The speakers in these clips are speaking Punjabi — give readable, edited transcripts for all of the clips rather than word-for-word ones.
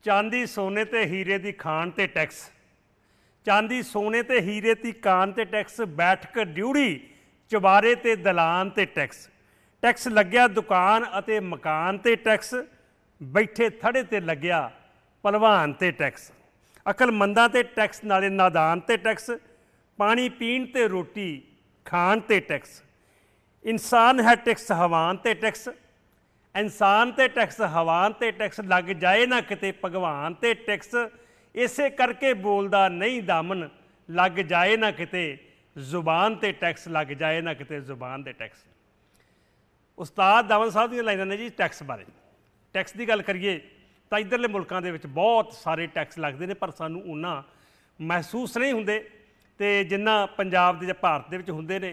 चांदी सोने ते हीरे दी खान ते टैक्स। चांदी सोने ते हीरे दी कान ते टैक्स। बैठक ड्यूड़ी चुबारे ते दलान ते टैक्स। टैक्स लग्या दुकान अते मकान ते टैक्स। बैठे थड़े ते लग्या भलवान ते टैक्स। अकलमंदां ते टैक्स नाले नादान ते टैक्स। पानी पीण ते रोटी खान ते टैक्स। इंसान है टैक्स हवान ते टैक्स। इंसान ते टैक्स हवान ते टैक्स। लग जाए ना किते भगवान ते टैक्स। इसे करके बोलदा नहीं दामन। लग जाए ना किते जुबान ते टैक्स। लग जाए ना किते जुबान ते टैक्स। उस्ताद दामन साहब दी लाइनां ने जी टैक्स बारे। टैक्स की गल करिए तो इधरले मुल्कों के बहुत सारे टैक्स लगते हैं, पर सानू उन्ना महसूस नहीं होंगे तो जिन्ना पंजाब के भारत के होंगे ने।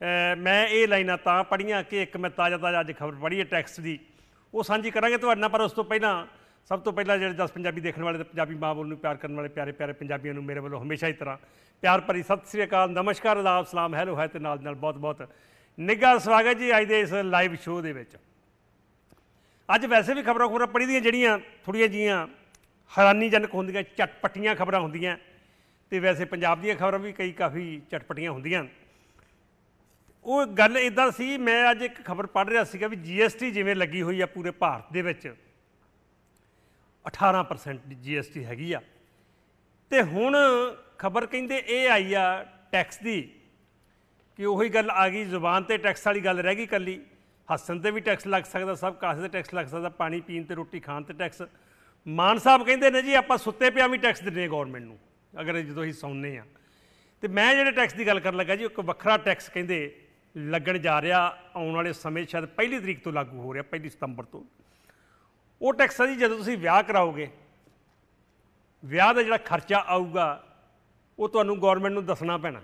मैं ये लाइनां तां पढ़ियां कि एक मैं ताज़ा ताज़ा अज खबर पढ़ी है टैक्स की, वो सांझी करांगे तुहाडे नाल। पर उस तो पहला सब तो पहला जो 10 पंजाबी देखने वाले, पंजाबी माँ बोल प्यार करने वाले प्यारे प्यारे पंजाबियों को मेरे वालों हमेशा ही तरह प्यार भरी सत श्री अकाल, नमस्कार, आदाब, सलाम, हैलो है, तो नाल नाल बहुत बहुत निघा स्वागत जी अज के इस लाइव शो के। अज वैसे भी खबरां खुबरां पढ़ी दियां जड़ियां थोड़ियां जिहियां हैरानीजनक होंदियां, चटपटियां खबरां होंदियां, तो वैसे पंजाब दी खबरां भी कई काफ़ी चटपटियां होंदियां। वो गल इदां सी, मैं अज एक खबर पढ़ रहा सीगा भी GST जिवें लगी हुई है पूरे भारत दे विच 18% GST हैगी आ। ते हुण खबर कहिंदे ये आई आ टैक्स की कि उही गल आ गई, जुबान ते टैक्स वाली गल रह गई कल्ली। हसन ते भी टैक्स लग सकता, सब कासे ते टैक्स लग सकता, पानी पीन ते रोटी खान ते टैक्स। मान साहब कहते हैं जी आपां सुत्ते पिया भी टैक्स दिंदे गौरमेंट नूं अगर जो असीं सौंने आ। तो मैं जिहड़े टैक्स की गल कर लगा जी, एक वखरा टैक्स कहते लगन जा रहा आने वाले समय, शायद 1 तरीक तो लागू हो रहा, 1 सितंबर तो। वो टैक्स है जी जो तुसीं विआह कराओगे, विआह का जिहड़ा खर्चा आऊगा वो तुहानूं गौरमेंट नूं दसना पैना,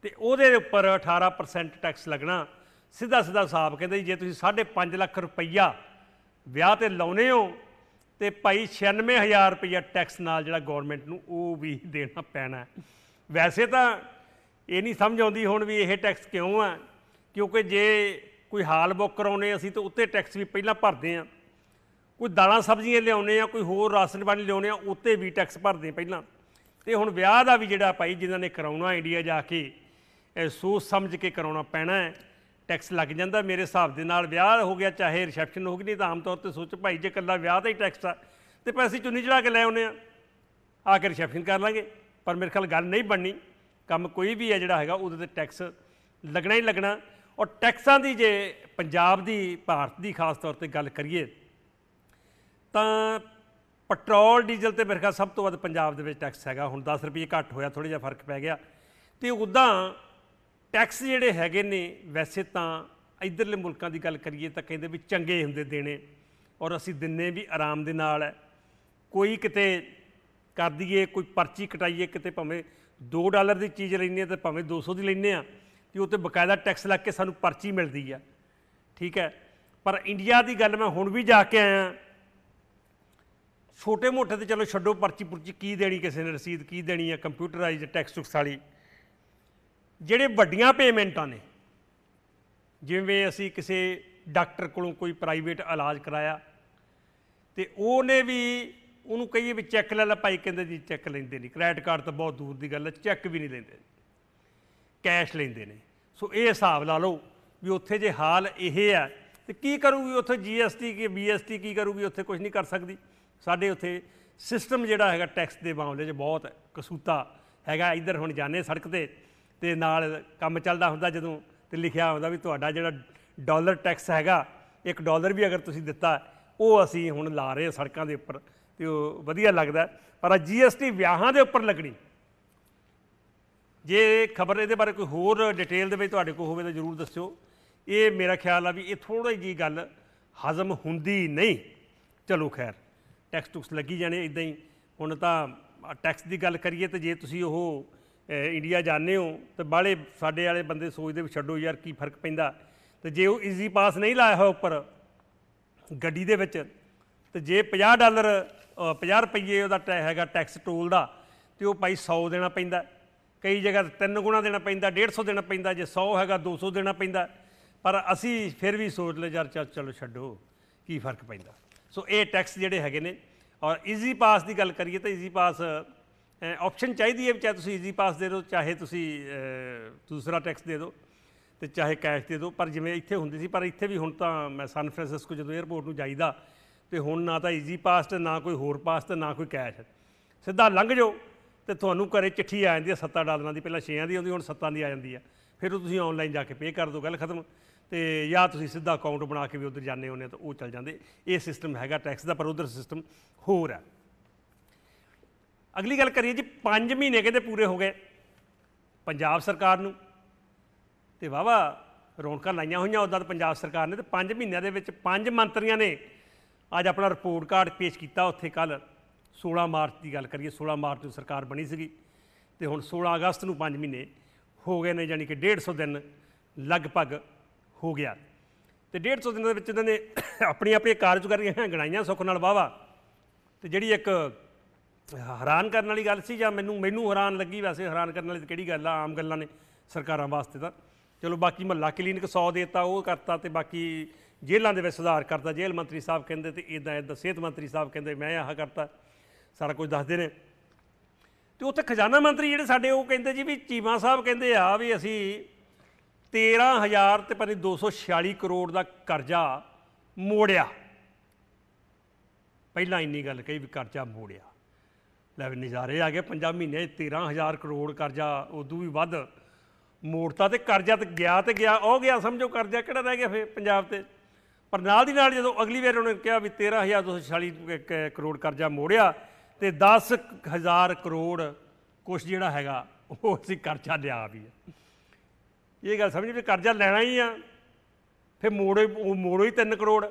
तो उहदे उपर 18% टैक्स लगना। सीधा सीधा हिसाब कहते जे तुसीं 5.5 लाख रुपया विआह ते लाउने हो तो भाई 96,000 रुपया टैक्स नाल जिहड़ा गौरमेंट नूं वो भी देना पैना। वैसे तो ये नहीं समझ आती हुण भी यह टैक्स क्यों है, क्योंकि जे कोई हाल बुक कराने असीं तो उत्ते टैक्स भी पहलां भरते हैं, कोई दालां सब्जियां लियाउने आ, कोई होर राशन पानी लियाउने आ, उत्ते भी टैक्स भरते हैं पहलां। तो हुण विआह का भी जिहड़ा भाई जिन्हां ने कराउणा इंडिया जाके सोच समझ के कराउणा पैना है, टैक्स लग जाता। मेरे हिसाब के नाल विआह हो गया चाहे रिसैप्शन हो गई, नहीं तो आम तौर पर सोच भाई जे कल्ला विआह का ही टैक्स आ तो पैसे चुन्नी चढ़ा के लै आउने आके रिसैप्शन कर लाँगे। पर मेरे ख्याल गल नहीं बननी, काम कोई भी है जिहड़ा हैगा उहदे ते टैक्स लगना ही लगना। और टैक्सां दी जे पंजाब दी भारत की खास तौर पर गल करिए तो पेट्रोल डीजल तो मेरे ख्याल सब तो वध पंजाब दे विच टैक्स हैगा। हुण 10 रुपये घट होया, थोड़ा जिहा फर्क पै गया। तो उदां टैक्स जिहड़े हैगे ने वैसे तो इधरले मुल्कां दी गल करिए तो कहंदे भी चंगे हुंदे देने, और असीं दिन्ने भी आराम दे नाल है। कोई किते कर दईए, कोई पर्ची कटाइए, किते भावें $2 की चीज़ लैने तो भावें 200 की लैने आ, तो उत्ते बकायदा टैक्स लग के सानूं पर्ची मिलती है, ठीक है। पर इंडिया की गल मैं हुण भी जाके आया, छोटे मोटे तो चलो छड्डो, पर्ची पुर्ची की देनी किसी ने, रसीद की देनी है कंप्यूटराइज टैक्स टुक्स वाली। ਜਿਹੜੇ ਵੱਡੀਆਂ पेमेंटा ने, जिवें असी किसी डॉक्टर कोलों कोई प्राइवेट इलाज कराया तो उन्हें भी उन्होंने कहिए भी चैक ले ला भाई, कहते जी चैक लेंदे नहीं, क्रेडिट कार्ड तो बहुत दूर की गल है, चैक भी नहीं लेंदे, कैश लेंदे ने। सो ये हिसाब ला लो भी उत्थे जे हाल यह है तो की करूगी उत्थे GST की BST की करूगी, उत्थे कुछ नहीं कर सकती। साडे उत्थे सिस्टम जिहड़ा हैगा टैक्स के मामले च बहुत कसूता हैगा। इधर हुण जाने सड़क ते नाल काम चलदा हुंदा जदों ते लिखिया हुंदा भी तुहाडा जिहड़ा डॉलर टैक्स हैगा, $1 भी अगर तुसीं दित्ता वो असीं हुण ला रहे सड़कां दे उपर, ते ओह वधिया लगदा। पर GST विआहां दे उपर लगनी, जे खबर इहदे बारे कोई होर डिटेल दे विच तुहाडे कोल होवे तां जरूर दस्सिओ। ये मेरा ख्याल आ भी ये थोड़ी जी गल हजम हुंदी नहीं। चलो खैर टैक्स टुक्स लगी जाने इदां ही। हुण तां टैक्स की गल करिए तो जे तुसीं ओह इंडिया जाने हो तो बाहले साडे वाले बंदे सोचते भी छड्डो यार की फर्क पैंदा। तो जे वो ईजी पास नहीं लाया हो उपर गड्डी दे विच, तो जे $50 50 रुपये उहदा हैगा टैक्स टोल का, तो वो भाई 100 देना पैंदा, कई जगह 3 गुणा देना पैंदा, 150 देना पैंदा, जे 100 हैगा 200 देना पैंदा। पर असी फिर भी सोच ले यार चलो छड्डो की फर्क पैंदा। सो ये टैक्स जिहड़े हैगे ने और ईजी पास की गल करिए तो ईजी पास ऑप्शन चाहिए है, चाहे तुम ईजी पास दे दो, चाहे तुम दूसरा टैक्स दे दो, तो चाहे कैश दे दो। पर जिमें इत्थे हुंदी सी, पर इत्थे भी हुण तां मैं सन फ्रांसिस्को जो एयरपोर्ट नूं जाईदा तो हुण ना तो ईजी पास ते ना कोई होर पास ते ना कोई कैश, सीधा लंघ जाओ तो तुहानूं घरे चिट्ठी आ जाती है $7 की, पहलां 6 की आउंदी, हुण 7 की आ जाती है। फिर तुसीं ऑनलाइन जाके पे कर दो, गल खत्म। तो या तुसीं सीधा अकाउंट बना के भी उधर जाने होने तो वो चल जाते। ये सिस्टम हैगा टैक्स का, पर उधर सिस्टम होर है। अगली गल करिए जी, 5 महीने कहते पूरे हो गए पंजाब सरकार नूं, ते वाहवा रौनकां लाइयां होईयां उदां पंजाब सरकार ने। तो 5 महीनों के 5 मंत्रियों ने अज अपना रिपोर्ट कार्ड पेश किया उत्थे। कल 16 मार्च की गल करिए, 16 मार्च को सरकार बनी सी, तो हुण 16 अगस्त को 5 महीने हो गए ने, यानी कि 150 दिन लगभग हो गया। तो 150 दिन इन्होंने अपनी अपनी कारजकारियां गिनाइयां सुख नाल वाहवा। तो जी एक हैरान करने वाली गल सी, जां मैनू हैरान लगी, वैसे हैरान करने वाली किहड़ी गल आ, आम गल्लां ने सरकारां वास्ते तां चलो। बाकी महल्ला क्लीनिक 100 देता, वो करता, तो बाकी जेलों के सुधार करता, जेल मंत्री साहब कहिंदे, तो इदां इदां सेहत मंत्री साहब कहिंदे मैं आह करता, सारा कुछ दसदे ने। तो उत्थे खजाना मंत्री जिहड़े साडे वो कहिंदे जी भी चीमा साहब कहिंदे आ भी असीं 13,000 ते पता नहीं 246 करोड़ का करजा मोड़िया। पहलां इन्नी गल कही भी करजा मोड़िया, लै भी नज़ारे आ गए। 5 महीने 13,000 करोड़ करजा उदू भी वध मोड़ता। तो करजा तो गया ओ गया, समझो करजा किहड़ा रह गया फिर पंजाब ते। पर नाल दी नाल जदों अगली बार उन्होंने कहा भी 13,246 करोड़ करजा मोड़िया, तो 10,000 करोड़ कुछ जिहड़ा हैगा वो असीं करजा लिया भी है। ये गल समझ भी करजा लैना ही आ, फिर मोड़ो ही 3 करोड़,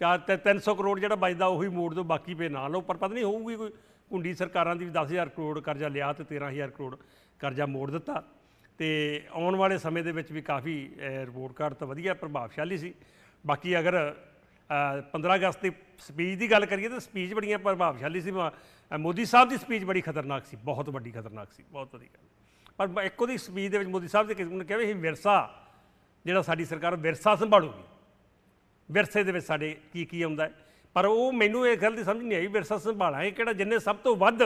300 करोड़ जो बचता उ मोड़ दो, बाकी पे ना लो। पर पता नहीं होगी कोई कुंडी सरकारों की भी 10,000 करोड़ करजा लिया तो 13,000 करोड़ करजा मोड़ दिता। तो आने वाले समय के भी काफ़ी रिपोर्ट कार्ड तो वधिया प्रभावशाली सी। बाकी अगर 15 अगस्त की स्पीच की गल करिए तो स्पीच बड़ियां प्रभावशाली सी। मोदी साहब की स्पीच बड़ी खतरनाक सी, बहुत वड्डी खतरनाक सी, बहुत वड्डी गल। पर एक वो स्पीच के मोदी साहब ने उन्होंने कहा भी विरसा जो साडी सरकार विरसा संभालूगी, विरसे के साडे की आउंदा है। पर वो मैनू इस गल की समझ नहीं आई, विरसा संभालांगे किहड़ा जिन्हें सब तो वध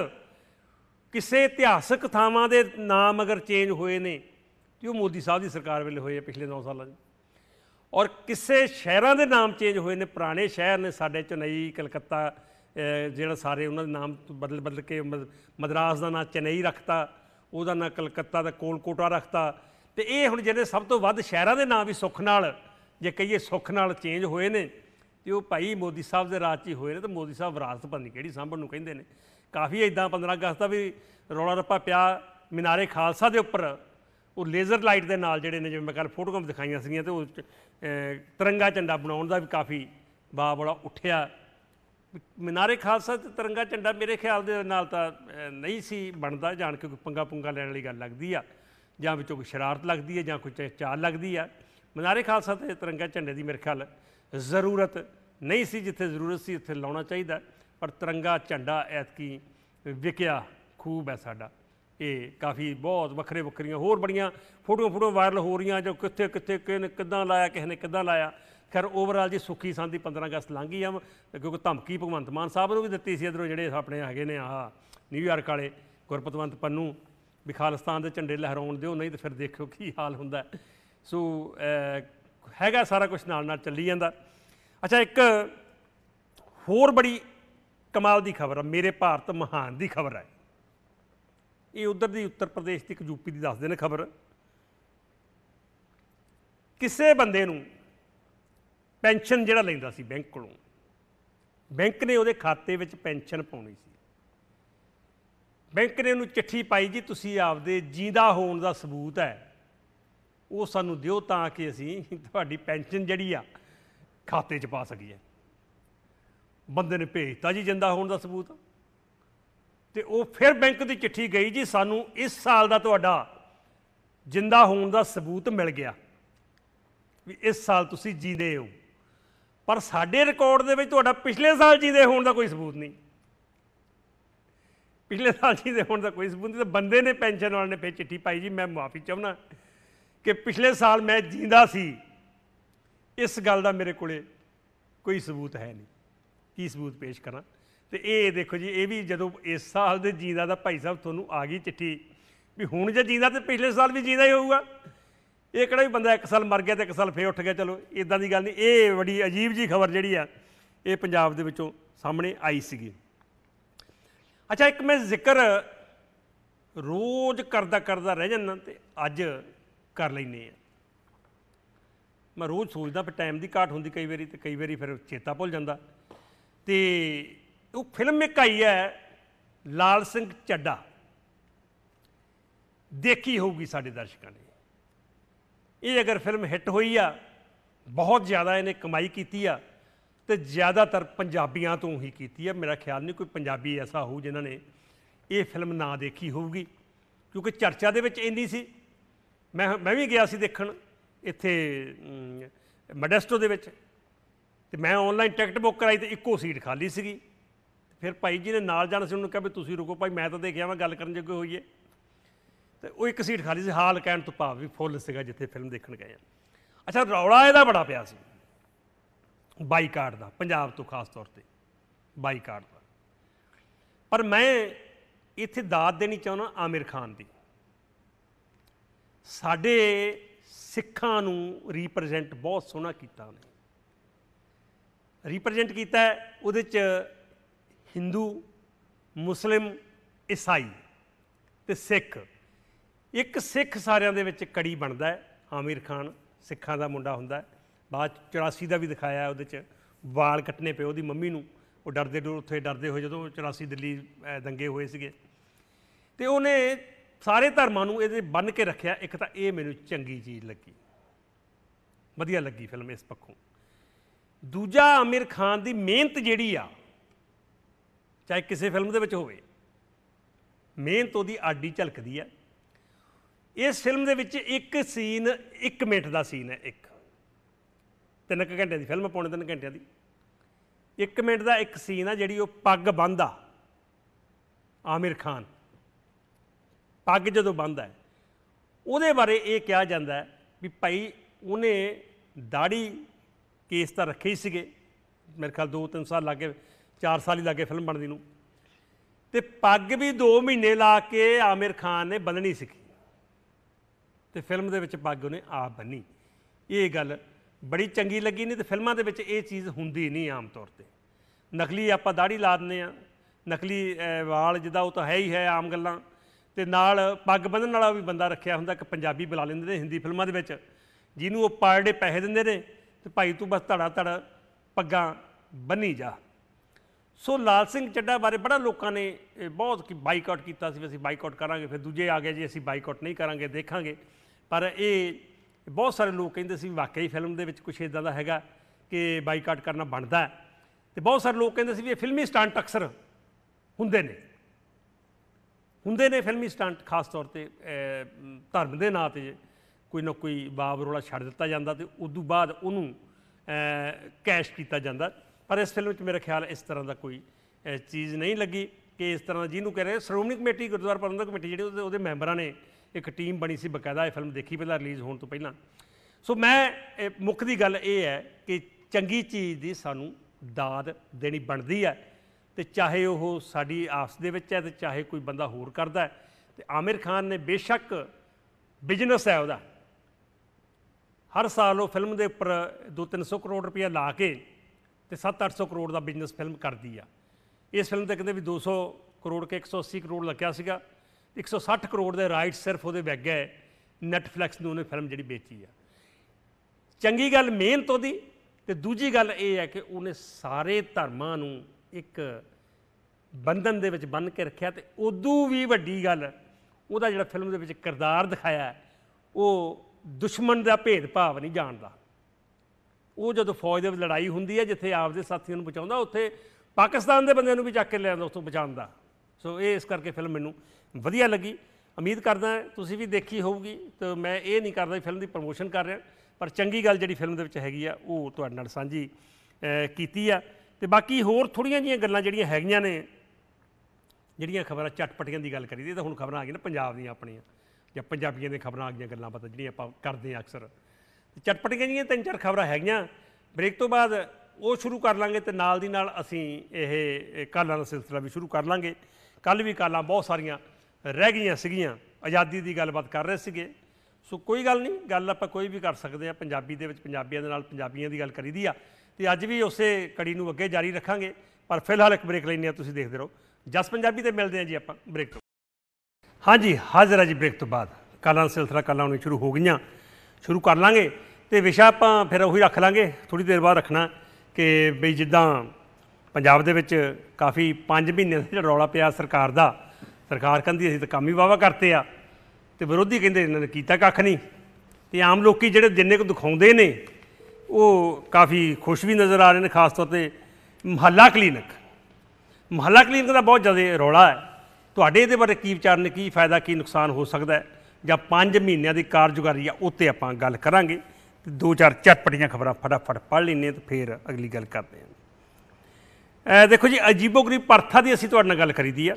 किसी इतिहासक थावां दे नाम अगर चेंज होए ने तो वो मोदी साहब की सरकार वेले होए पिछले 9 सालों। और किसी शहरों के नाम चेंज होए ने, पुराने शहर ने साडे चेन्नई कलकत्ता जिहड़ा सारे उन्होंने नाम बदल के मद्रास का नाम चेन्नई रखता, ਉਹਦਾ ਨਾਂ कलकत्ता का कोलकोटा रखता। तो ये हुण जिहड़े सब तो वध शहरों के नाम भी सुख नाल जे कहिए सुख नाल चेंज होए ने, तो भाई मोदी साहब के राज च होए ने। तो मोदी साहब विरासत पता नहीं किहड़ी सांभण नूं कहिंदे ने। काफ़ी इदां 15 अगस्त का भी रौला रप्पा पिया मीनारे खालसा के उपर, वो लेज़र लाइट के नाल जिहड़े ने, जिवें मैं कल फोटोआं दिखाईआं सीगीआं, तो तिरंगा झंडा बनाउण दा भी काफ़ी वाह बड़ा उठिया। मीनारे खालसा ते तिरंगा झंडा मेरे ख्याल दे नाल तां नहीं सी बनदा, जाण के कोई पंगा पुंगा लैण वाली गल लगदी आ, जां विचों कोई शरारत लगदी है, जां कोई चाल लगदी आ। मीनारे खालसा ते तिरंगा झंडे की मेरे ख्याल जरूरत नहीं सी, जिथे जरूरत सी उत्थे लाउणा चाहीदा। पर तिरंगा झंडा ऐतकी विकिया खूब है साडा। ये काफ़ी बहुत वक्रे वक्रियां होर बड़ियां फोटोआं वायरल हो रही, जो कित्थे कित्थे किदां लाया, किसी ने किदां लाया। खैर ओवरऑल जी सुखी सांदी 15 अगस्त लंघ गई आ, क्योंकि धमकी भगवंत मान साहब ने भी दित्ती सी, इधरों जिहड़े अपने हैगे ने आह न्यूयॉर्क वाले गुरपतवंत पन्नू भी खालिस्तान के झंडे लहराउण दिओ, नहीं तो फिर देखो की हाल हुंदा है। सो हैगा सारा कुछ नाल नाल चली जांदा। अच्छा, एक होर बड़ी कमाल की खबर है, मेरे भारत महान की खबर है। ये उधर की उत्तर प्रदेश की एक यूपी की दसदे ने खबर। किसी बंदे नूं पेंशन जिहड़ा लैंदा सी बैंक कोलों, बैंक ने उहदे खाते विच पेंशन पाउणी सी। बैंक ने उहनूं चिट्ठी पाई जी तुसीं आपदे जींदा होण दा सबूत है वो सानूं दिओ तां कि असीं तुहाडी पेंशन जिहड़ी आ खाते च पा सकीए। बंदे ने भेजता जी जिंदा होण दा सबूत, तो वो फिर बैंक की चिट्ठी गई जी सानूं इस साल का तुहाडा जिंदा होण दा सबूत मिल गया भी इस साल तुसीं जींदे हो, पर साडे रिकॉर्ड दे विच तुहाडा पिछले साल जींदे होण दा कोई सबूत नहीं। पिछले साल जींदे होण दा कोई सबूत नहीं। तो बंदे ने पेंशन वाले ने फिर चिट्ठी पाई जी मैं मुआफ़ी चाहुंदा कि पिछले साल मैं जींदा सी, इस गल का मेरे कोले कोई सबूत है नहीं, की सबूत पेश करा। तो ये देखो जी, ये भी जो इस साल के जींदा का भाई साहब थोनों आ गई चिट्ठी भी हूँ जो जींदा तो पिछले साल भी जींदा ही होऊगा। ये किहड़ा भी बंदा एक साल मर गया तो एक साल फिर उठ गया, चलो इदां की गल नहीं। ये बड़ी अजीब जी खबर जी आ ये पंजाब दे विचों सामने आई सी। अच्छा, एक मैं जिक्र रोज़ करदा करदा रह जाना तो अज कर लैने। मैं रोज़ सोचदा फिर टाइम की घाट होंदी कई बारी, तो कई बारी फिर चेता भुल जाता। तो वो फिल्म एक आई है लाल सिंह चड्ढा, देखी होगी साढ़े दर्शकों ने। ये अगर फिल्म हिट हुई आ, बहुत ज़्यादा इन्हें कमाई की आ, तो ज़्यादातर पंजाबियों तो ही की है। मेरा ख्याल नहीं कोई पंजाबी ऐसा हो जिन्होंने ये फिल्म ना देखी होगी, क्योंकि चर्चा दे विच इन्नी सी। मैं भी गया सी देखण इत्थे मोडेस्टो दे विच, ते मैं ऑनलाइन टिकट बुक कराई तो इक्को सीट खाली सी। फिर भाई जी ने नाल जाना सी, उन्होंने कहा भी तुसीं रुको भाई, मैं तो देखिया मैं गल करन जोगे होईए। तो वो एक सीट खाली सी, हाल कहण तो भाव भी फुल सीगा जिथे फिल्म देखण गए। अच्छा, रौला इहदा बड़ा पिया सी बाईकाट का, पंजाब तो खास तौर पर बाईकाट का। पर मैं इत्थे दाद देनी चाहुंदा आमिर खान की। साडे सिखां नूं रिप्रजेंट बहुत सोहना कीता उन्हें, रिप्रजेंट किया है। उहदे च हिंदू, मुस्लिम, ईसाई ते सिख, एक सिख सारिਆਂ ਦੇ ਵਿੱਚ कड़ी बनता है। आमिर खान सिखां का मुंडा हुंदा है। बाद 84 का भी दिखाया, उहदे च वाल कट्टने पे उहदी मम्मी नूं, वो डरदे उत्थे डरदे होए जदों 84 दिल्ली दंगे होए सीगे। ते उहने सारे धर्मां नूं इहदे बन के रखिया। एक तां ये मैनूं चंगी चीज़ लगी, वधिया लगी फिल्म इस पक्षों। दूजा, आमिर खान की मेहनत जिहड़ी आ, चाहे किसी फिल्म दे विच होवे, मेहनत उहदी आडी झलकदी है। इस फिल्म दे विच एक सीन 1 मिनट का सीन है, एक 3 घंटे की फिल्म, पौने 3 घंटे की 1 मिनट का एक सीन है जिहड़ी वो पग बन्नदा। आमिर खान पग जदों बन्नदा है, उहदे बारे ये कहा जाता है भी भाई उन्हें दाड़ी केस तो रखे ही सीगे, मेरे ख्याल 2-3 साल लगे, 4 साल ही लगे फिल्म बनने नूं, ते पग भी 2 महीने ला के आमिर खान ने बन्ननी सीखी, तो फिल्म दे विच पग उन्हें आप बन्नी। ये गल बड़ी चंगी लगी। नहीं तो फिल्मां दे विच ये चीज़ हुंदी नहीं आम तौर पर। नकली आपां दाड़ी ला दिंदे आ, नकली वाल जिद्दां वो तो है ही है आम गल्लां, ते नाल पग बन्नण वाला भी बंदा रखिया हुंदा, कि पंजाबी बुला लैंदे ने हिंदी फिल्मां दे विच, जिहनूं वो पर डे पैसे दिंदे ने, तो भाई तू बस धड़ा धड़ पग्गां बन्नी जा। सो लाल सिंह चड्ढा बारे बड़ा लोगों ने बहुत बाईकाट किया, असीं बाईकाट करांगे, फिर दूजे आ गए जी असीं बाईकाट नहीं करांगे, देखांगे। पर ये बहुत सारे लोग कहिंदे सी वाकई फिल्म दे विच कुछ इदां दा हैगा कि बाईकाट करना बनता है। तो बहुत सारे लोग कहिंदे सी भी ये फिल्मी स्टंट अक्सर हुंदे ने फिल्मी स्टंट, खास तौर पर धर्म के नाँ ते कोई ना कोई बाब रोला छड्ड दित्ता जांदा ते उदों बाद उहनूं कैश किया जाता। पर इस फिल्म मेरा ख्याल इस तरह का कोई चीज़ नहीं लगी कि इस तरह जिन्होंने कह रहे श्रोमणी कमेटी गुरुद्वारा प्रबंधक कमेटी जी वो मैंबरों ने एक टीम बनी सी बकायदा, ये फिल्म देखी पहला रिलीज़ होने तो पहला। सो मैं मुख की गल ये है कि चंगी चीज़ की सानू दाद देनी बनती है, तो चाहे वह साड़ी आपस दे विच है, तो चाहे कोई बंदा होर करदा है। तो आमिर खान ने बेशक बिजनेस है वह, हर साल वो फिल्म के उपर 200-300 करोड़ रुपया ला के तो 700-800 करोड़ का बिजनेस फिल्म करती है। इस फिल्म तो कहते भी 200 करोड़ के 180 करोड़ लग्या सीगा, 160 करोड़ के राइट सिर्फ वो वग गए नैटफ्लैक्स ने उन्हें फिल्म जी बेची है। चंगी गल मेहनत वो, तो दूजी गल ये है कि उन्हें सारे धर्मां नूं एक बंधन दे विच बन के रखा। तो उदों भी वड्डी गल उहदा जिहड़ा फिल्म दे विच किरदार दिखाया है, वो दुश्मन का भेदभाव नहीं जानता। वो जो फौज की लड़ाई होंदी है, जिथे आपके साथियों को बचाता, उत्थे पाकिस्तान के बंदे भी चक के लिया उत्थों बचाता। सो ये इस करके फिल्म मैनूं वधिया लगी। उम्मीद करदा तुसीं भी देखी होगी। तो मैं ये नहीं करदा फिल्म की प्रमोशन कर रहा, पर चंगी गल जिहड़ी फिल्म दे विच हैगी आ वो तुहाडे नाल सांझी कीती आ। ते बाकी होर थोड़ियां जिहियां गल्लां जिहड़ियां हैगियां ने, जिहड़ियां खबरां चटपटियां की गल करी दी, तो हुण खबरां आ गईयां ना पंजाब दीयां अपणियां, जां पंजाबियां दी खबरां आ गईयां गल्लां पता जिहड़ियां आपां करदे आ अक्सर। चटपटियां जिहियां 3-4 खबरां हैगियां। ब्रेक तो बाद ਉਹ ਸ਼ੁਰੂ ਕਰ ਲਾਂਗੇ ਤੇ ਨਾਲ ਦੀ ਨਾਲ ਅਸੀਂ ਇਹ ਕਾਲਾਂ ਦਾ ਸਿਲਸਿਲਾ ਵੀ ਸ਼ੁਰੂ ਕਰ ਲਾਂਗੇ। ਕੱਲ੍ਹ ਵੀ ਕਾਲਾਂ ਬਹੁਤ ਸਾਰੀਆਂ ਰਹਿ ਗਈਆਂ ਸੀਗੀਆਂ, ਆਜ਼ਾਦੀ ਦੀ ਗੱਲਬਾਤ ਕਰ ਰਹੇ ਸੀਗੇ। ਸੋ ਕੋਈ ਗੱਲ ਨਹੀਂ, ਗੱਲ ਆਪਾਂ ਕੋਈ ਵੀ ਕਰ ਸਕਦੇ ਹਾਂ। ਪੰਜਾਬੀ ਦੇ ਵਿੱਚ ਪੰਜਾਬੀਆਂ ਦੇ ਨਾਲ ਪੰਜਾਬੀਆਂ ਦੀ ਗੱਲ ਕਰੀਦੀ ਆ, ਤੇ ਅੱਜ ਵੀ ਉਸੇ ਕੜੀ ਨੂੰ ਅੱਗੇ ਜਾਰੀ ਰੱਖਾਂਗੇ। ਪਰ ਫਿਲਹਾਲ ਇੱਕ ਬ੍ਰੇਕ ਲੈਂਦੇ ਹਾਂ, ਤੁਸੀਂ ਦੇਖਦੇ ਰਹੋ ਜਸ ਪੰਜਾਬੀ, ਤੇ ਮਿਲਦੇ ਹਾਂ ਜੀ ਆਪਾਂ ਬ੍ਰੇਕ ਤੋਂ। ਹਾਂਜੀ, ਹਾਜ਼ਰ ਹੈ ਜੀ ਬ੍ਰੇਕ ਤੋਂ ਬਾਅਦ। ਕਾਲਾਂ ਦਾ ਸਿਲਸਿਲਾ ਕਾਲਾਂ ਹੁਣ ਸ਼ੁਰੂ ਹੋ ਗਈਆਂ, ਸ਼ੁਰੂ ਕਰ ਲਾਂਗੇ। ਤੇ ਵਿਸ਼ਾ ਆਪਾਂ ਫਿਰ ਉਹੀ ਰੱਖ ਲਾਂਗੇ, ਥੋੜ੍ਹੀ ਦੇਰ ਬਾਅਦ ਰੱਖਣਾ ਕਿ ਬਈ ਜਿੱਦਾਂ ਪੰਜਾਬ ਦੇ ਵਿੱਚ ਕਾਫੀ 5 ਮਹੀਨੇ ਦਾ ਜਿਹੜਾ ਰੌਲਾ ਪਿਆ ਸਰਕਾਰ ਦਾ, ਸਰਕਾਰ ਕਹਿੰਦੀ ਅਸੀਂ ਤਾਂ ਕੰਮ ਹੀ ਵਾਹਵਾ ਕਰਤੇ ਆ, ਤੇ ਵਿਰੋਧੀ ਕਹਿੰਦੇ ਇਹਨਾਂ ਨੇ ਕੀਤਾ ਕੱਖ ਨਹੀਂ। ਤੇ ਆਮ ਲੋਕ ਜਿਹੜੇ ਜਿੰਨੇ ਕੁ ਦਿਖਾਉਂਦੇ ਨੇ ਉਹ ਕਾਫੀ ਖੁਸ਼ ਵੀ ਨਜ਼ਰ ਆ ਰਹੇ ਨੇ। ਖਾਸ ਤੌਰ 'ਤੇ ਮੁਹੱਲਾ ਕਲੀਨਿਕ ਦਾ ਬਹੁਤ ਜ਼ਿਆਦਾ ਰੌਲਾ ਹੈ। ਤੁਹਾਡੇ ਇਹਦੇ ਬਾਰੇ ਕੀ ਵਿਚਾਰ ਨੇ, ਕੀ ਫਾਇਦਾ ਕੀ ਨੁਕਸਾਨ ਹੋ ਸਕਦਾ ਹੈ, ਜਾਂ 5 ਮਹੀਨਿਆਂ ਦੀ ਕਾਰਜਕਾਰੀ ਆ ਉੱਤੇ ਆਪਾਂ ਗੱਲ ਕਰਾਂਗੇ। ਤੇ 2-4 ਚਟਪਟੀਆਂ ਖਬਰਾਂ ਫਟਾਫਟ ਪੜ੍ਹ ਲੈਂਦੇ ਹਾਂ, ਤੇ ਫਿਰ ਅਗਲੀ ਗੱਲ ਕਰਦੇ ਹਾਂ। ਦੇਖੋ ਜੀ, ਅਜੀਬੋ-ਗਰੀਬ ਪ੍ਰਥਾ ਦੀ ਅਸੀਂ ਤੁਹਾਡੇ ਨਾਲ ਗੱਲ ਕਰੀਦੀ ਆ,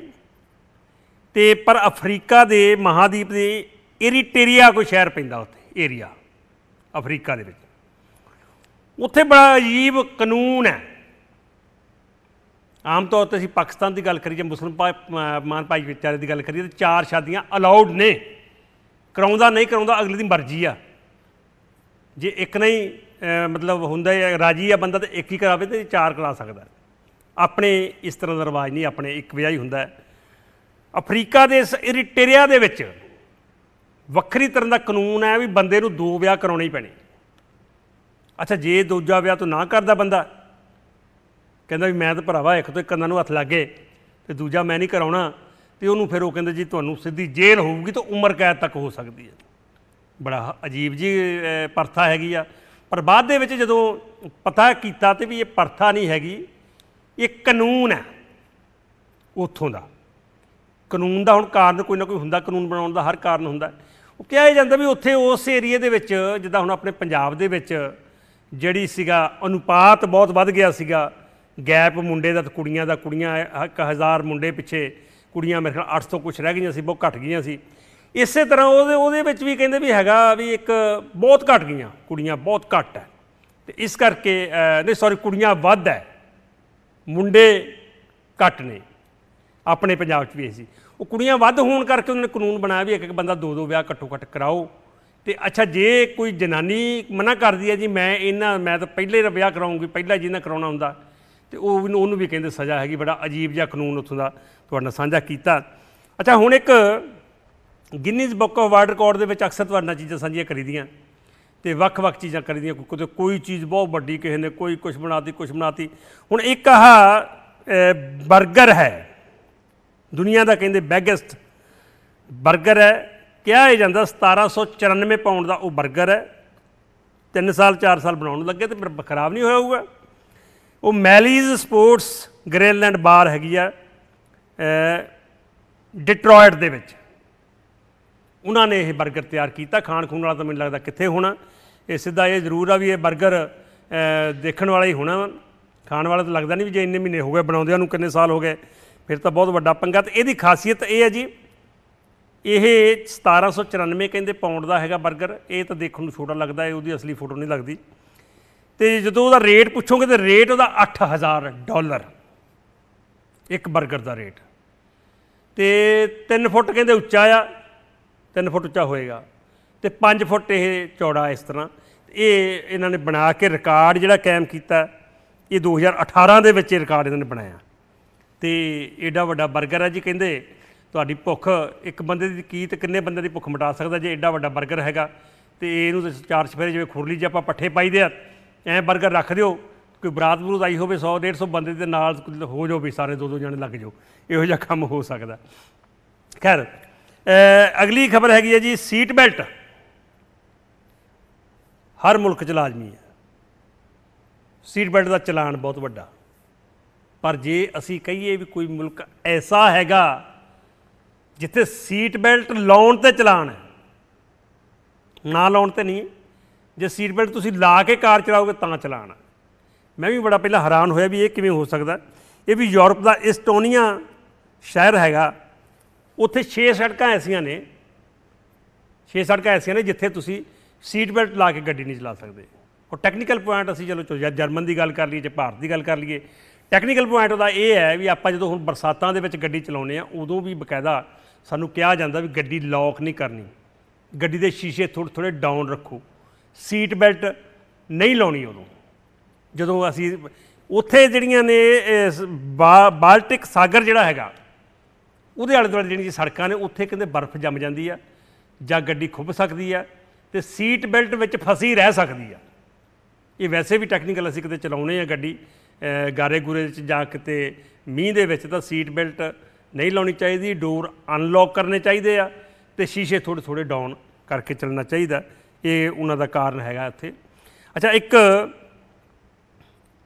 ਤੇ ਪਰ ਅਫਰੀਕਾ ਦੇ ਮਹਾਦੀਪ ਦੇ ਇਰੀਟੇਰੀਆ ਕੋਈ ਸ਼ਹਿਰ ਪੈਂਦਾ ਉੱਥੇ ਏਰੀਆ ਅਫਰੀਕਾ ਦੇ ਵਿੱਚ, ਉੱਥੇ ਬੜਾ ਅਜੀਬ ਕਾਨੂੰਨ ਹੈ। ਆਮ ਤੌਰ 'ਤੇ ਅਸੀਂ ਪਾਕਿਸਤਾਨ ਦੀ ਗੱਲ ਕਰੀਏ, ਮੁਸਲਮਾਨ ਭਾਈਚਾਰੇ ਦੀ ਗੱਲ ਕਰੀਏ, ਤਾਂ 4 ਸ਼ਾਦੀਆਂ ਅਲਾਉਡ ਨੇ। ਕਰਾਉਂਦਾ ਨਹੀਂ ਕਰਾਉਂਦਾ ਅਗਲੇ ਦੀ ਮਰਜ਼ੀ ਆ। ਜੇ ਇੱਕ ਨਹੀਂ ਮਤਲਬ ਹੁੰਦਾ ਰਾਜੀ ਆ ਬੰਦਾ, ਤਾਂ ਇੱਕ ਹੀ ਕਰਾਵੇ, ਤੇ 4 ਕਰਾ ਸਕਦਾ। ਆਪਣੇ ਇਸ ਤਰ੍ਹਾਂ ਦਾ ਰਿਵਾਜ ਨਹੀਂ, ਆਪਣੇ ਇੱਕ ਵਿਆਹ ਹੀ ਹੁੰਦਾ। ਅਫਰੀਕਾ ਦੇ ਇਸ ਇਰੀਟੇਰੀਆ ਦੇ ਵਿੱਚ ਵੱਖਰੀ ਤਰ੍ਹਾਂ ਦਾ ਕਾਨੂੰਨ ਹੈ ਵੀ ਬੰਦੇ ਨੂੰ 2 ਵਿਆਹ ਕਰਾਉਣੇ ਹੀ ਪੈਣੇ। ਅੱਛਾ, ਜੇ ਦੂਜਾ ਵਿਆਹ ਤੋਂ ਨਾ ਕਰਦਾ ਬੰਦਾ, ਕਹਿੰਦਾ ਵੀ ਮੈਂ ਤਾਂ ਭਰਾਵਾ ਇੱਕ ਤੋਂ ਇੱਕ ਕੰਨਾਂ ਨੂੰ ਹੱਥ ਲੱਗ ਗਏ, ਅਤੇ ਦੂਜਾ ਮੈਂ ਨਹੀਂ ਕਰਾਉਣਾ, ਅਤੇ ਉਹਨੂੰ ਫਿਰ ਉਹ ਕਹਿੰਦੇ ਜੀ ਤੁਹਾਨੂੰ ਸਿੱਧੀ ਜੇਲ੍ਹ ਹੋਊਗੀ, ਤਾਂ ਉਮਰ ਕੈਦ ਤੱਕ ਹੋ ਸਕਦੀ ਹੈ। ਬੜਾ ਅਜੀਬ ਜੀ ਪ੍ਰਥਾ ਹੈਗੀ ਆ। ਪਰ ਬਾਅਦ ਦੇ ਵਿੱਚ ਜਦੋਂ ਪਤਾ ਕੀਤਾ ਤੇ ਵੀ ਇਹ ਪ੍ਰਥਾ ਨਹੀਂ ਹੈਗੀ, ਇਹ ਕਾਨੂੰਨ ਹੈ ਉੱਥੋਂ ਦਾ। ਕਾਨੂੰਨ ਦਾ ਹੁਣ ਕਾਰਨ ਕੋਈ ਨਾ ਕੋਈ ਹੁੰਦਾ, ਕਾਨੂੰਨ ਬਣਾਉਣ ਦਾ ਹਰ ਕਾਰਨ ਹੁੰਦਾ। ਉਹ ਕਿਹਾ ਜਾਂਦਾ ਵੀ ਉੱਥੇ ਉਸ ਏਰੀਏ ਦੇ ਵਿੱਚ, ਜਿੱਦਾਂ ਹੁਣ ਆਪਣੇ ਪੰਜਾਬ ਦੇ ਵਿੱਚ ਜਿਹੜੀ ਸੀਗਾ ਅਨੁਪਾਤ ਬਹੁਤ ਵੱਧ ਗਿਆ ਸੀਗਾ, ਗੈਪ ਮੁੰਡੇ ਦਾ ਤੇ ਕੁੜੀਆਂ ਦਾ। ਕੁੜੀਆਂ 1000 ਮੁੰਡੇ ਪਿੱਛੇ ਕੁੜੀਆਂ ਮੇਰੇ ਖਿਆਲ 800 ਕੁਛ ਰਹਿ ਗਈਆਂ ਸੀ, ਬਹੁਤ ਘੱਟ ਗਈਆਂ ਸੀ। ਇਸੇ ਤਰ੍ਹਾਂ ਉਹਦੇ ਵਿੱਚ ਵੀ ਕਹਿੰਦੇ ਵੀ ਹੈਗਾ ਵੀ ਇੱਕ ਬਹੁਤ ਘੱਟ ਗਈਆਂ ਕੁੜੀਆਂ, ਬਹੁਤ ਘੱਟ ਹੈ। ਅਤੇ ਇਸ ਕਰਕੇ ਨਹੀਂ ਸੌਰੀ, ਕੁੜੀਆਂ ਵੱਧ ਹੈ, ਮੁੰਡੇ ਘੱਟ ਨੇ। ਆਪਣੇ ਪੰਜਾਬ 'ਚ ਵੀ ਇਹ ਸੀ, ਉਹ ਕੁੜੀਆਂ ਵੱਧ ਹੋਣ ਕਰਕੇ ਉਹਨਾਂ ਨੇ ਕਾਨੂੰਨ ਬਣਾਇਆ ਵੀ ਇੱਕ ਬੰਦਾ 2 ਵਿਆਹ ਘੱਟੋ ਘੱਟ ਕਰਾਓ। ਅਤੇ ਅੱਛਾ, ਜੇ ਕੋਈ ਜਨਾਨੀ ਮਨਾ ਕਰਦੀ ਹੈ ਜੀ ਮੈਂ ਤਾਂ ਪਹਿਲੇ ਦਾ ਵਿਆਹ ਕਰਾਊਂਗੀ, ਪਹਿਲਾਂ ਜਿਹਨਾਂ ਕਰਾਉਣਾ ਹੁੰਦਾ, ਅਤੇ ਉਹਨੂੰ ਵੀ ਕਹਿੰਦੇ ਸਜ਼ਾ ਹੈਗੀ। ਬੜਾ ਅਜੀਬ ਜਿਹਾ ਕਾਨੂੰਨ ਉੱਥੋਂ ਦਾ ਤੁਹਾਡੇ ਨਾਲ ਸਾਂਝਾ ਕੀਤਾ। ਅੱਛਾ, ਹੁਣ ਇੱਕ Guinness book of world record ਦੇ ਵਿੱਚ ਅਕਸਰ ਤੁਹਾਡੇ ਨਾਲ ਚੀਜ਼ਾਂ ਸਾਂਝੀਆਂ ਕਰੀਦੀਆਂ, ਅਤੇ ਵੱਖ-ਵੱਖ ਚੀਜ਼ਾਂ ਕਰੀਦੀਆਂ। ਕੋਈ ਚੀਜ਼ ਬਹੁਤ ਵੱਡੀ ਕਿਸੇ ਨੇ ਕੋਈ ਕੁਛ ਬਣਾਤੀ, ਕੁਛ ਬਣਾਤੀ। ਹੁਣ ਇੱਕ ਬਰਗਰ ਹੈ, ਦੁਨੀਆ ਦਾ ਕਹਿੰਦੇ ਬਿਗੈਸਟ ਬਰਗਰ ਹੈ। ਕਿਹਾ ਇਹ ਜਾਂਦਾ 1794 ਪਾਉਂਡ ਦਾ ਉਹ ਬਰਗਰ ਹੈ। 3 ਸਾਲ 4 ਸਾਲ ਬਣਾਉਣ ਲੱਗੇ, ਅਤੇ ਫਿਰ ਖਰਾਬ ਨਹੀਂ ਹੋਇਆ ਹੋਊਗਾ। ਉਹ ਮੈਲੀਜ਼ ਸਪੋਰਟਸ ਗ੍ਰਿਲ ਬਾਰ ਹੈਗੀ ਆ ਡਿਟਰੋਇਟ ਦੇ ਵਿੱਚ। ਉਹਨਾਂ ਨੇ ਇਹ ਬਰਗਰ ਤਿਆਰ ਕੀਤਾ। ਖਾਣ ਖੂਣ ਵਾਲਾ ਤਾਂ ਮੈਨੂੰ ਲੱਗਦਾ ਕਿੱਥੇ ਹੋਣਾ। ਇਹ ਸਿੱਧਾ ਇਹ ਜ਼ਰੂਰ ਆ ਵੀ ਇਹ ਬਰਗਰ ਦੇਖਣ ਵਾਲਾ ਹੀ ਹੋਣਾ, ਖਾਣ ਵਾਲਾ ਤਾਂ ਲੱਗਦਾ ਨਹੀਂ ਵੀ ਜੇ ਇੰਨੇ ਮਹੀਨੇ ਹੋ ਗਏ ਬਣਾਉਂਦਿਆਂ ਨੂੰ, ਕਿੰਨੇ ਸਾਲ ਹੋ ਗਏ, ਫਿਰ ਤਾਂ ਬਹੁਤ ਵੱਡਾ ਪੰਗਾ। ਅਤੇ ਇਹਦੀ ਖਾਸੀਅਤ ਇਹ ਹੈ ਜੀ, ਇਹ 1794 ਕਹਿੰਦੇ ਪਾਉਂਡ ਦਾ ਹੈਗਾ ਬਰਗਰ। ਇਹ ਤਾਂ ਦੇਖਣ ਨੂੰ ਛੋਟਾ ਲੱਗਦਾ ਹੈ, ਉਹਦੀ ਅਸਲੀ ਫੋਟੋ ਨਹੀਂ ਲੱਗਦੀ। ਅਤੇ ਜਦੋਂ ਉਹਦਾ ਰੇਟ ਪੁੱਛੋਗੇ ਤਾਂ ਰੇਟ ਉਹਦਾ $8000 ਇੱਕ ਬਰਗਰ ਦਾ ਰੇਟ। ਅਤੇ 3 ਫੁੱਟ ਕਹਿੰਦੇ ਉੱਚਾ ਆ, 3 ਫੁੱਟ ਉੱਚਾ ਹੋਏਗਾ, ਅਤੇ 5 ਫੁੱਟ ਇਹ ਚੌੜਾ। ਇਸ ਤਰ੍ਹਾਂ ਇਹ ਇਹਨਾਂ ਨੇ ਬਣਾ ਕੇ ਰਿਕਾਰਡ ਜਿਹੜਾ ਕਾਇਮ ਕੀਤਾ, ਇਹ 2018 ਦੇ ਵਿੱਚ ਇਹ ਰਿਕਾਰਡ ਇਹਨਾਂ ਨੇ ਬਣਾਇਆ। ਅਤੇ ਐਡਾ ਵੱਡਾ ਬਰਗਰ ਹੈ ਜੀ। ਕਹਿੰਦੇ ਤੁਹਾਡੀ ਭੁੱਖ ਇੱਕ ਬੰਦੇ ਦੀ ਕੀ ਅਤੇ ਕਿੰਨੇ ਬੰਦੇ ਦੀ ਭੁੱਖ ਮਿਟਾ ਸਕਦਾ ਜੇ ਐਡਾ ਵੱਡਾ ਬਰਗਰ ਹੈਗਾ। ਅਤੇ ਇਹਨੂੰ ਤਾਂ 4 ਚੁਫੇਰੇ ਜਿਵੇਂ ਖੁਰਲੀ 'ਚ ਆਪਾਂ ਪੱਠੇ ਪਾਈਦੇ ਆ, ਐਂ ਬਰਗਰ ਰੱਖ ਦਿਓ, ਕੋਈ ਬਰਾਤ ਬਰੂਤ ਆਈ ਹੋਵੇ 100-150 ਬੰਦੇ ਦੇ ਨਾਲ ਹੋ ਜਾਓ ਵੀ ਸਾਰੇ 2-2 ਜਣੇ ਲੱਗ ਜਾਓ, ਇਹੋ ਜਿਹਾ ਕੰਮ ਹੋ ਸਕਦਾ। ਖੈਰ, ਅਗਲੀ ਖਬਰ ਹੈਗੀ ਹੈ ਜੀ, ਸੀਟ ਬੈਲਟ ਹਰ ਮੁਲਕ 'ਚ ਲਾਜ਼ਮੀ ਹੈ। ਸੀਟ ਬੈਲਟ ਦਾ ਚਲਾਨ ਬਹੁਤ ਵੱਡਾ। ਪਰ ਜੇ ਅਸੀਂ ਕਹੀਏ ਵੀ ਕੋਈ ਮੁਲਕ ਐਸਾ ਹੈਗਾ ਜਿੱਥੇ ਸੀਟ ਬੈਲਟ ਲਾਉਣ 'ਤੇ ਚਲਾਨ ਹੈ, ਨਾ ਲਾਉਣ 'ਤੇ ਨਹੀਂ, ਜੇ ਸੀਟ ਬੈਲਟ ਤੁਸੀਂ ਲਾ ਕੇ ਕਾਰ ਚਲਾਓਗੇ ਤਾਂ ਚਲਾਨ ਹੈ। ਮੈਂ ਵੀ ਬੜਾ ਪਹਿਲਾਂ ਹੈਰਾਨ ਹੋਇਆ ਵੀ ਇਹ ਕਿਵੇਂ ਹੋ ਸਕਦਾ। ਇਹ ਵੀ ਯੂਰਪ ਦਾ ਇਸਟੋਨੀਆ ਸ਼ਹਿਰ ਹੈਗਾ, ਉੱਥੇ 6 ਸੜਕਾਂ ਐਸੀਆਂ ਨੇ, 6 ਸੜਕਾਂ ਐਸੀਆਂ ਨੇ ਜਿੱਥੇ ਤੁਸੀਂ ਸੀਟ ਬੈਲਟ ਲਾ ਕੇ ਗੱਡੀ ਨਹੀਂ ਚਲਾ ਸਕਦੇ। और टैक्नीकल पॉइंट असीं चलो जर्मन की गल कर लीए भारत की गल कर लीए टैक्नीकल पॉइंट उहदा यह है भी आपां जदों हुण बरसातां दे विच गड्डी चलाउने आ उदों भी बकायदा सानूं कहा जांदा भी गड्डी लॉक नहीं करनी गड्डी दे शीशे थोड़े थोड़े डाउन रखो सीट बेल्ट नहीं लाउणी उदों जदों असीं उत्थे जिहड़ियां ने बाल्टिक सागर जिहड़ा हैगा ਉਹਦੇ ਆਲੇ ਦੁਆਲੇ ਜਿਹੜੀਆਂ ਸੜਕਾਂ ਨੇ ਉੱਥੇ ਕਹਿੰਦੇ ਬਰਫ਼ ਜੰਮ ਜਾਂਦੀ ਆ ਜਾਂ ਗੱਡੀ ਖੁੱਭ ਸਕਦੀ ਆ ਤੇ ਸੀਟ ਬੈਲਟ ਵਿੱਚ ਫਸੀ ਰਹਿ ਸਕਦੀ ਆ ਇਹ ਵੈਸੇ ਵੀ ਟੈਕਨੀਕਲ ਅਸੀਂ ਕਿਤੇ ਚਲਾਉਣੇ ਆ ਗੱਡੀ ਗਾਰੇ ਗੂਰੇ 'ਚ ਜਾਂ ਕਿਤੇ ਮੀਂਹ ਦੇ ਵਿੱਚ ਤਾਂ ਸੀਟ ਬੈਲਟ ਨਹੀਂ ਲਾਉਣੀ ਚਾਹੀਦੀ ਡੋਰ ਅਨਲੌਕ ਕਰਨੇ ਚਾਹੀਦੇ ਆ ਤੇ ਸ਼ੀਸ਼ੇ ਥੋੜ੍ਹੇ ਥੋੜ੍ਹੇ ਡਾਊਨ ਕਰਕੇ ਚੱਲਣਾ ਚਾਹੀਦਾ ਇਹ ਉਹਨਾਂ ਦਾ ਕਾਰਨ ਹੈਗਾ ਇੱਥੇ ਅੱਛਾ ਇੱਕ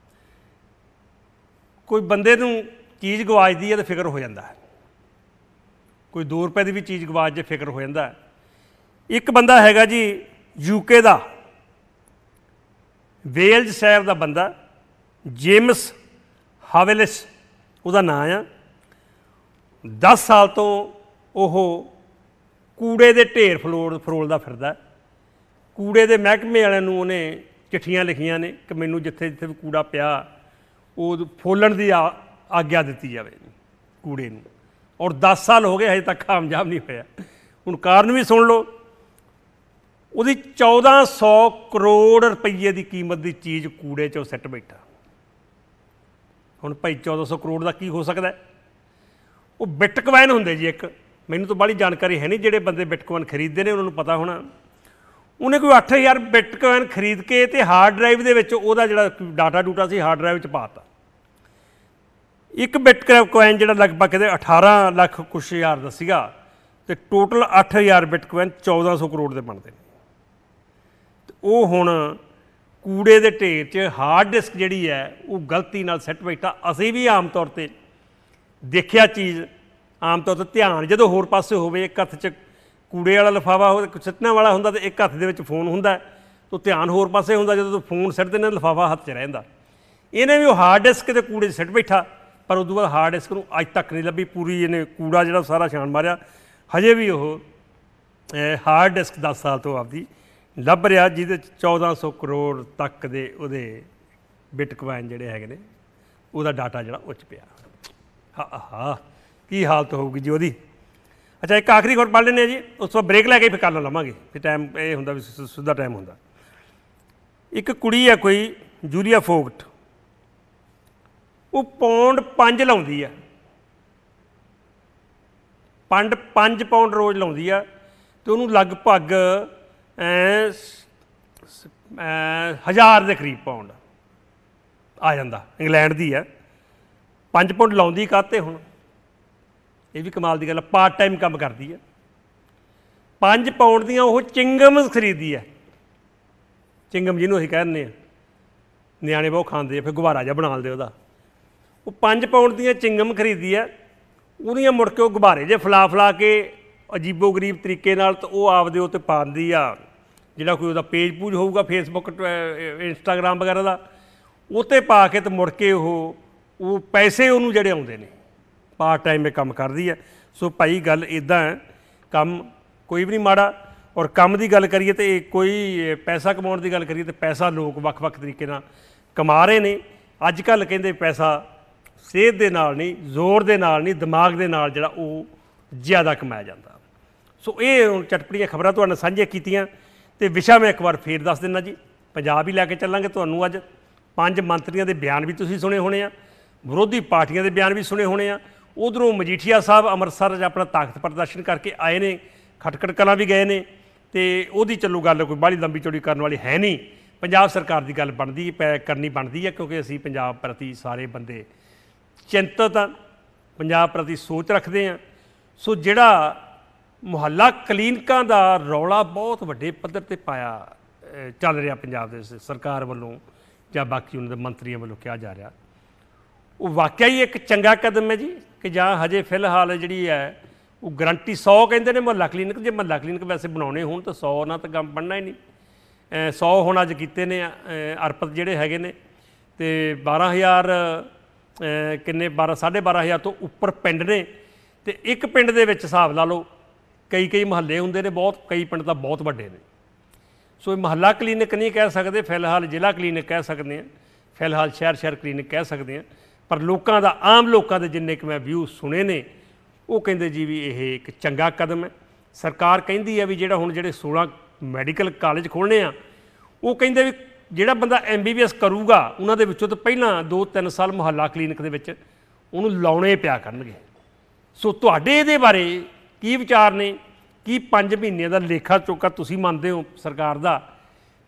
ਕੋਈ ਬੰਦੇ ਨੂੰ ਚੀਜ਼ ਗਵਾਚਦੀ ਹੈ ਤਾਂ ਫਿਕਰ ਹੋ ਜਾਂਦਾ ਹੈ कोई 2 रुपए की भी चीज़ गवाच जे फिक्र हो जाता है एक बंदा हैगा जी यूके का वेल्ज शहर का बंदा जेम्स हावेलिस उसका नाम आ 10 साल तो वह कूड़े के ढेर फरोलदा फिरदा कूड़े के महकमे वाले उन्हें चिट्ठियां लिखियां ने कि मैनू जिथे जिथे भी कूड़ा पिया वो फोलन की आग्ञा दी जाए कूड़े नूं और 10 साल हो गए हजे तक कामयाब नहीं होया हुण कारण भी सुन लो उहदी 1400 करोड़ रुपये की कीमत की चीज़ कूड़े चों सिट बैठा हुण भाई 1400 करोड़ का की हो सकता है वो बिटकॉइन हुंदे जी एक मैनूं तो बड़ी जानकारी है नहीं जिहड़े बंदे बिटकॉइन खरीदते हैं उन्होंने पता होना उन्हें कोई 8000 बिटकॉइन खरीद के ते हार्ड ड्राइव दे विच उहदा जिहड़ा डाटा डूटा सी हार्ड ड्राइव च पाता एक बिटकॉइन जो लगभग कहते 18 लाख कुछ हज़ार का सीगा ते टोटल 8000 बिटकॉइन 1400 करोड़ के बनते हैं वो हुण कूड़े के ढेर च हार्ड डिस्क जी है वो गलती नाल सैट बैठा असीं भी आम तौर पर देखिया चीज़ आम तौर पर ध्यान जो होर पासे होवे एक हत्थ च कूड़े वाला लिफाफा हो सिੱਟਣ वाला हुंदा ते एक हत्थ दे विच फोन हुंदा तो ध्यान होर पासे हुंदा जदों फोन सिੱਟਦੇ ने लिफाफा हत्थ च रहिंदा इहने भी हार्ड डिस्क के कूड़े सिੱਟ बैठा पर उदों बाद हार्ड डिस्क नूं अज तक नहीं लभी पूरी इन्हें कूड़ा जो सारा छान मारिया हजे भी वो हार्ड डिस्क 10 साल तो आपकी लभ रहा जिहदे 1400 करोड़ तक दे उहदे बिटकॉइन जिहड़े हैगे ने उहदा डाटा जिहड़ा उच पिया हा की हालत होगी जी उहदी अच्छा एक आखिरी खबर पढ़ लेने जी उस तो ब्रेक लैके फिर कल लवांगे फिर टाइम ये हुंदा भी सिद्धा टाइम हुंदा एक कुड़ी है कोई जूलिया फोगट वो पौंड 5 लाउंदी है पंज पौंड रोज़ लाउंदी है तो उन्होंने लगभग 1000 के करीब पौंड आ जाता इंग्लैंड की है 5 पौंड लाउंदी काते हुण ये भी कमाल की गल पार्ट टाइम काम करती है 5 पौंड दियां वो चिंगम खरीदी है चिंगम जिन्होंने असीं कहने नियाणे बहुत खांदे फिर गुब्बारा जिहा बना दे उहदा वो 5 पौंड दियां चिंगम खरीदी है उहदियां मुड़ के गुब्बारे जे फला के अजीबो गरीब तरीके नाल तो वो आपदे उत्ते पाउंदी आ जिहड़ा कोई उहदा पेज पूज होऊगा फेसबुक इंस्टाग्राम वगैरह का उत्ते पा के तो मुड़ के वो पैसे उहनूं जिहड़े आउंदे ने पार्ट टाइम में काम करदी है सो भाई गल इदां है काम कोई भी नहीं माड़ा और काम की गल करिए तो कोई पैसा कमाउण की गल करिए तो पैसा लोग वक्-वक् तरीके नाल कमा रहे ने अजकल कहंदे पैसा सेहत के नाल नहीं जोर के नाल नहीं दिमाग के नाल जिहड़ा वो ज़्यादा कमाया जाता सो ये चटपटियां खबरां तुहाडे नाल साझीआं कीतियां ते विशा मैं एक बार फिर दस दिना जी पंजाब ही लैके चलांगे तुहानूं अज 5 मंत्रियों के बयान भी तुसीं सुने होने आ विरोधी पार्टियां के बयान भी सुने होने आ उधरों मजीठिया साहब अमृतसर अपना ताकत प्रदर्शन करके आए ने खटकड़ कलां भी गए ने तो उहदी चलो गल कोई बाहली लंबी चौड़ी करने वाली है नहीं पंजाब सरकार की गल बनती करनी बनती है क्योंकि असीं पंजाब प्रति सारे बंदे चिंतित हाँ पंजाब प्रति सोच रखते हैं सो जिहड़ा मुहल्ला क्लीनिकां दा रौला बहुत वड्डे पद्धर ते पाया चल रहा पंजाब दे सरकार वालों जां बाकी उन्हां दे मंत्रियों वालों कहा जा रहा वो वाकई ही एक चंगा कदम है जी कि जां हजे फिलहाल जिहड़ी है वो गारंटी 100 कहते हैं मुहल्ला क्लीनिक जे मुहल्ला क्लीनिक वैसे बनाने होण तो 100 ना तो गम बनना ही नहीं 100 हुण अज कीते ने अरपत जिहड़े हैगे ने ते 12000 किन्ने 12,500 तो उपर पिंड ने तो एक पिंड दे विच हिसाब ला लो कई मुहल्ले हुंदे ने बहुत कई पिंड तां बहुत वड्डे ने ਸੋ ਮਹੱਲਾ ਕਲੀਨਿਕ ਨਹੀਂ ਕਹਿ ਸਕਦੇ, ਫਿਲਹਾਲ ਜ਼ਿਲ੍ਹਾ ਕਲੀਨਿਕ ਕਹਿ ਸਕਦੇ ਹਾਂ, ਫਿਲਹਾਲ ਸ਼ਹਿਰ ਕਲੀਨਿਕ ਕਹਿ ਸਕਦੇ ਹਾਂ। ਪਰ ਲੋਕਾਂ ਦਾ, ਆਮ ਲੋਕਾਂ ਦੇ ਜਿੰਨੇ ਕੁ ਮੈਂ ਵਿਊ ਸੁਣੇ ਨੇ, ਉਹ ਕਹਿੰਦੇ ਜੀ ਵੀ ਇਹ ਇੱਕ ਚੰਗਾ ਕਦਮ ਹੈ। ਸਰਕਾਰ ਕਹਿੰਦੀ ਹੈ ਵੀ ਜਿਹੜਾ ਹੁਣ ਜਿਹੜੇ 16 ਮੈਡੀਕਲ ਕਾਲਜ ਖੋਲ੍ਹਣੇ ਆ, ਉਹ ਕਹਿੰਦੇ ਵੀ ਜਿਹੜਾ ਬੰਦਾ MBBS ਕਰੂਗਾ ਉਹਨਾਂ ਦੇ ਵਿੱਚੋਂ ਤਾਂ ਪਹਿਲਾਂ 2-3 ਸਾਲ ਮੁਹੱਲਾ ਕਲੀਨਿਕ ਦੇ ਵਿੱਚ ਉਹਨੂੰ ਲਾਉਣੇ ਪਿਆ ਕਰਨਗੇ। ਸੋ ਤੁਹਾਡੇ ਇਹਦੇ ਬਾਰੇ ਕੀ ਵਿਚਾਰ ਨੇ? ਕੀ 5 ਮਹੀਨਿਆਂ ਦਾ ਲੇਖਾ ਚੋਖਾ ਤੁਸੀਂ ਮੰਨਦੇ ਹੋ ਸਰਕਾਰ ਦਾ,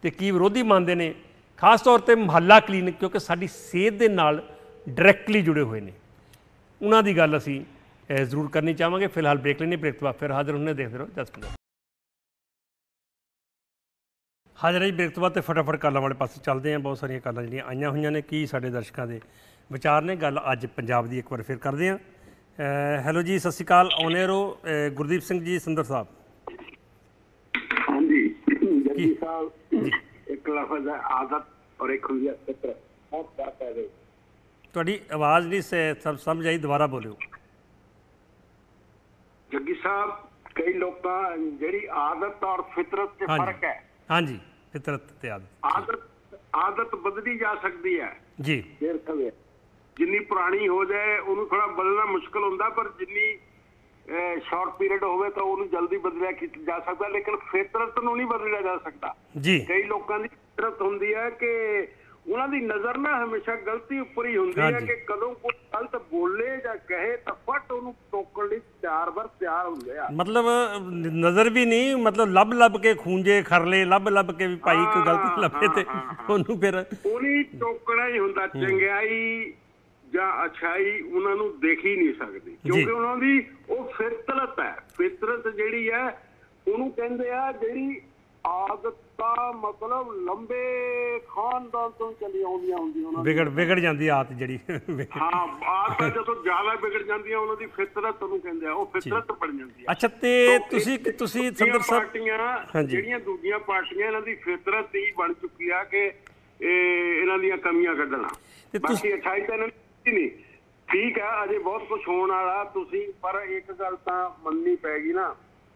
ਤੇ ਕੀ ਵਿਰੋਧੀ ਮੰਨਦੇ ਨੇ? ਖਾਸ ਤੌਰ 'ਤੇ ਮੁਹੱਲਾ ਕਲੀਨਿਕ, ਕਿਉਂਕਿ ਸਾਡੀ ਸਿਹਤ ਦੇ ਨਾਲ ਡਾਇਰੈਕਟਲੀ ਜੁੜੇ ਹੋਏ ਨੇ, ਉਹਨਾਂ ਦੀ ਗੱਲ ਅਸੀਂ ਜ਼ਰੂਰ ਕਰਨੀ ਚਾਹਾਂਗੇ। ਫਿਲਹਾਲ ਬ੍ਰੇਕ ਲੈਣੇ, ਬ੍ਰੇਕ ਤੋਂ ਬਾਅਦ ਫਿਰ ਹਾਜ਼ਰ ਹੁੰਦੇ, ਦੇਖਦੇ ਰਹੋ 10 ਮਿੰਟ। ਹਾਜ਼ਰ ਹੈ ਜੀ ਬ੍ਰੇਕ ਤੋਂ ਬਾਅਦ, ਤੇ ਫਟਾਫਟ ਕਾਲਾਂ ਵਾਲੇ ਪਾਸੇ ਚੱਲਦੇ ਹਾਂ। ਬਹੁਤ ਸਾਰੀਆਂ ਕਾਲਾਂ ਜਿਹੜੀਆਂ ਆਈਆਂ ਹੋਈਆਂ ਨੇ, ਕੀ ਸਾਡੇ ਦਰਸ਼ਕਾਂ ਦੇ ਵਿਚਾਰ ਨੇ। ਗੱਲ ਅੱਜ ਪੰਜਾਬ ਦੀ ਇੱਕ ਵਾਰ ਫਿਰ ਕਰਦੇ ਹਾਂ। ਹੈਲੋ ਜੀ, ਸਤਿ ਸ਼੍ਰੀ ਅਕਾਲ। ਆਉਨੇ ਰਹੋ ਗੁਰਦੀਪ ਸਿੰਘ ਜੀ ਸੰਦਰ ਸਾਹਿਬ। ਹਾਂਜੀ ਜੱਗੀ ਸਾਹਿਬ, ਇੱਕ ਲਫ਼ਜ਼ ਹੈ ਆਦਤ ਔਰ ਇੱਕ ਹੁੰਦੀ ਹੈ ਫਿਤਰਤ। ਤੁਹਾਡੀ ਆਵਾਜ਼ ਨਹੀਂ ਸਮਝ ਆਈ, ਦੁਬਾਰਾ ਬੋਲਿਓ। ਜੱਗੀ ਸਾਹਿਬ, ਕਈ ਲੋਕਾਂ ਜਿਹੜੀ ਆਦਤ ਔਰ ਫਿਤਰਤ 'ਚ ਫਰਕ ਹੈ। ਹਾਂਜੀ, ਫਿਤਰਤ ਤੇ ਆਦਤ ਬਦਲੀ ਜਾ ਸਕਦੀ ਹੈ ਜੀ। ਫਿਰ ਕਦੇ ਜਿੰਨੀ ਪੁਰਾਣੀ ਹੋ ਜਾਏ ਉਹਨੂੰ ਥੋੜਾ ਬਦਲਣਾ ਮੁਸ਼ਕਲ ਹੁੰਦਾ, ਪਰ ਜਿੰਨੀ ਸ਼ਾਰਟ ਪੀਰੀਅਡ ਹੋਵੇ ਤਾਂ ਉਹਨੂੰ ਜਲਦੀ ਬਦਲਿਆ ਜਾ ਸਕਦਾ, ਲੇਕਿਨ ਫਿਤਰਤ ਨੂੰ ਨਹੀਂ ਬਦਲਿਆ ਜਾ ਸਕਦਾ ਜੀ। ਕਈ ਲੋਕਾਂ ਦੀ ਫਿਤਰਤ ਹੁੰਦੀ ਹੈ ਕਿ ਉਹਨਾਂ ਦੀ ਨਜ਼ਰ ਨਾ ਹਮੇਸ਼ਾ ਗਲਤੀ ਉੱਪਰ ਹੀ ਹੁੰਦੀ ਹੈ ਕਿ ਕਦੋਂ ਕੋਈ ਗਲਤ ਬੋਲੇ ਜਾਂ ਕਹੇ ਤਾਂ ਫਟ ਉਹਨੂੰ ਟੋਕਣ ਲਈ ਤਿਆਰ ਹੁੰਦੇ ਆ। ਮਤਲਬ ਨਜ਼ਰ ਵੀ ਨਹੀਂ, ਮਤਲਬ ਲੱਭ ਕੇ ਖੂੰਜੇ ਖਰਲੇ ਲੱਭ ਕੇ ਵੀ ਭਾਈ ਕੋਈ ਗਲਤੀ ਲੱਭੇ ਤੇ ਉਹਨੂੰ ਫਿਰ ਉਹਨੀ ਟੋਕਣਾ ਹੀ ਹੁੰਦਾ। ਚੰਗਿਆਈ ਜਾਂ ਅੱਛਾਈ ਉਹਨਾਂ ਨੂੰ ਦੇਖ ਹੀ ਨਹੀਂ ਸਕਦੀ, ਕਿਉਂਕਿ ਉਹਨਾਂ ਦੀ ਉਹ ਫਿਤਰਤ ਹੈ। ਫਿਤਰਤ ਜਿਹੜੀ ਹੈ ਉਹਨੂੰ ਕਹਿੰਦੇ ਆ ਜਿਹੜੀ ਆਦਤਾਂ ਮਤਲਬ ਲੰਬੇ ਖਾਨਦਾਨ ਤੋਂ ਚਲੀ ਆਉਂਦੀਆਂ ਹੁੰਦੀਆਂ, ਉਹਨਾਂ ਵਿਗੜ ਜਾਂਦੀ ਆਦਤ ਜਿਹੜੀ। ਹਾਂ, ਆਦਤਾਂ ਜਦੋਂ ਜ਼ਿਆਦਾ ਵਿਗੜ ਜਾਂਦੀਆਂ ਉਹਨਾਂ ਦੀ ਫਿਤਰਤ ਉਹਨੂੰ ਕਹਿੰਦੇ ਆ, ਉਹ ਫਿਤਰਤ ਬਣ ਜਾਂਦੀ ਹੈ। ਅੱਛਾ, ਤੇ ਤੁਸੀਂ ਸੰਦਰ ਸਾਹਿਬ, ਪਾਰਟੀਆਂ ਜਿਹੜੀਆਂ ਦੂਜੀਆਂ ਪਾਰਟੀਆਂ ਇਹਨਾਂ ਦੀ ਫਿਤਰਤ ਹੀ ਬਣ ਚੁੱਕੀ ਆ ਕਿ ਇਹਨਾਂ ਦੀਆਂ ਕਮੀਆਂ ਕੱਢਣਾ। ਬਾਕੀ ਅੱਛਾਈ ਤਾਂ ਇਹਨਾਂ ਦੀ ਨਹੀਂ। ਠੀਕ ਹੈ, ਅਜੇ ਬਹੁਤ ਕੁਝ ਹੋਣ ਵਾਲਾ ਤੁਸੀਂ, ਪਰ ਇੱਕ ਗੱਲ ਤਾਂ ਮੰਨਣੀ ਪੈ ਗਈ ਨਾ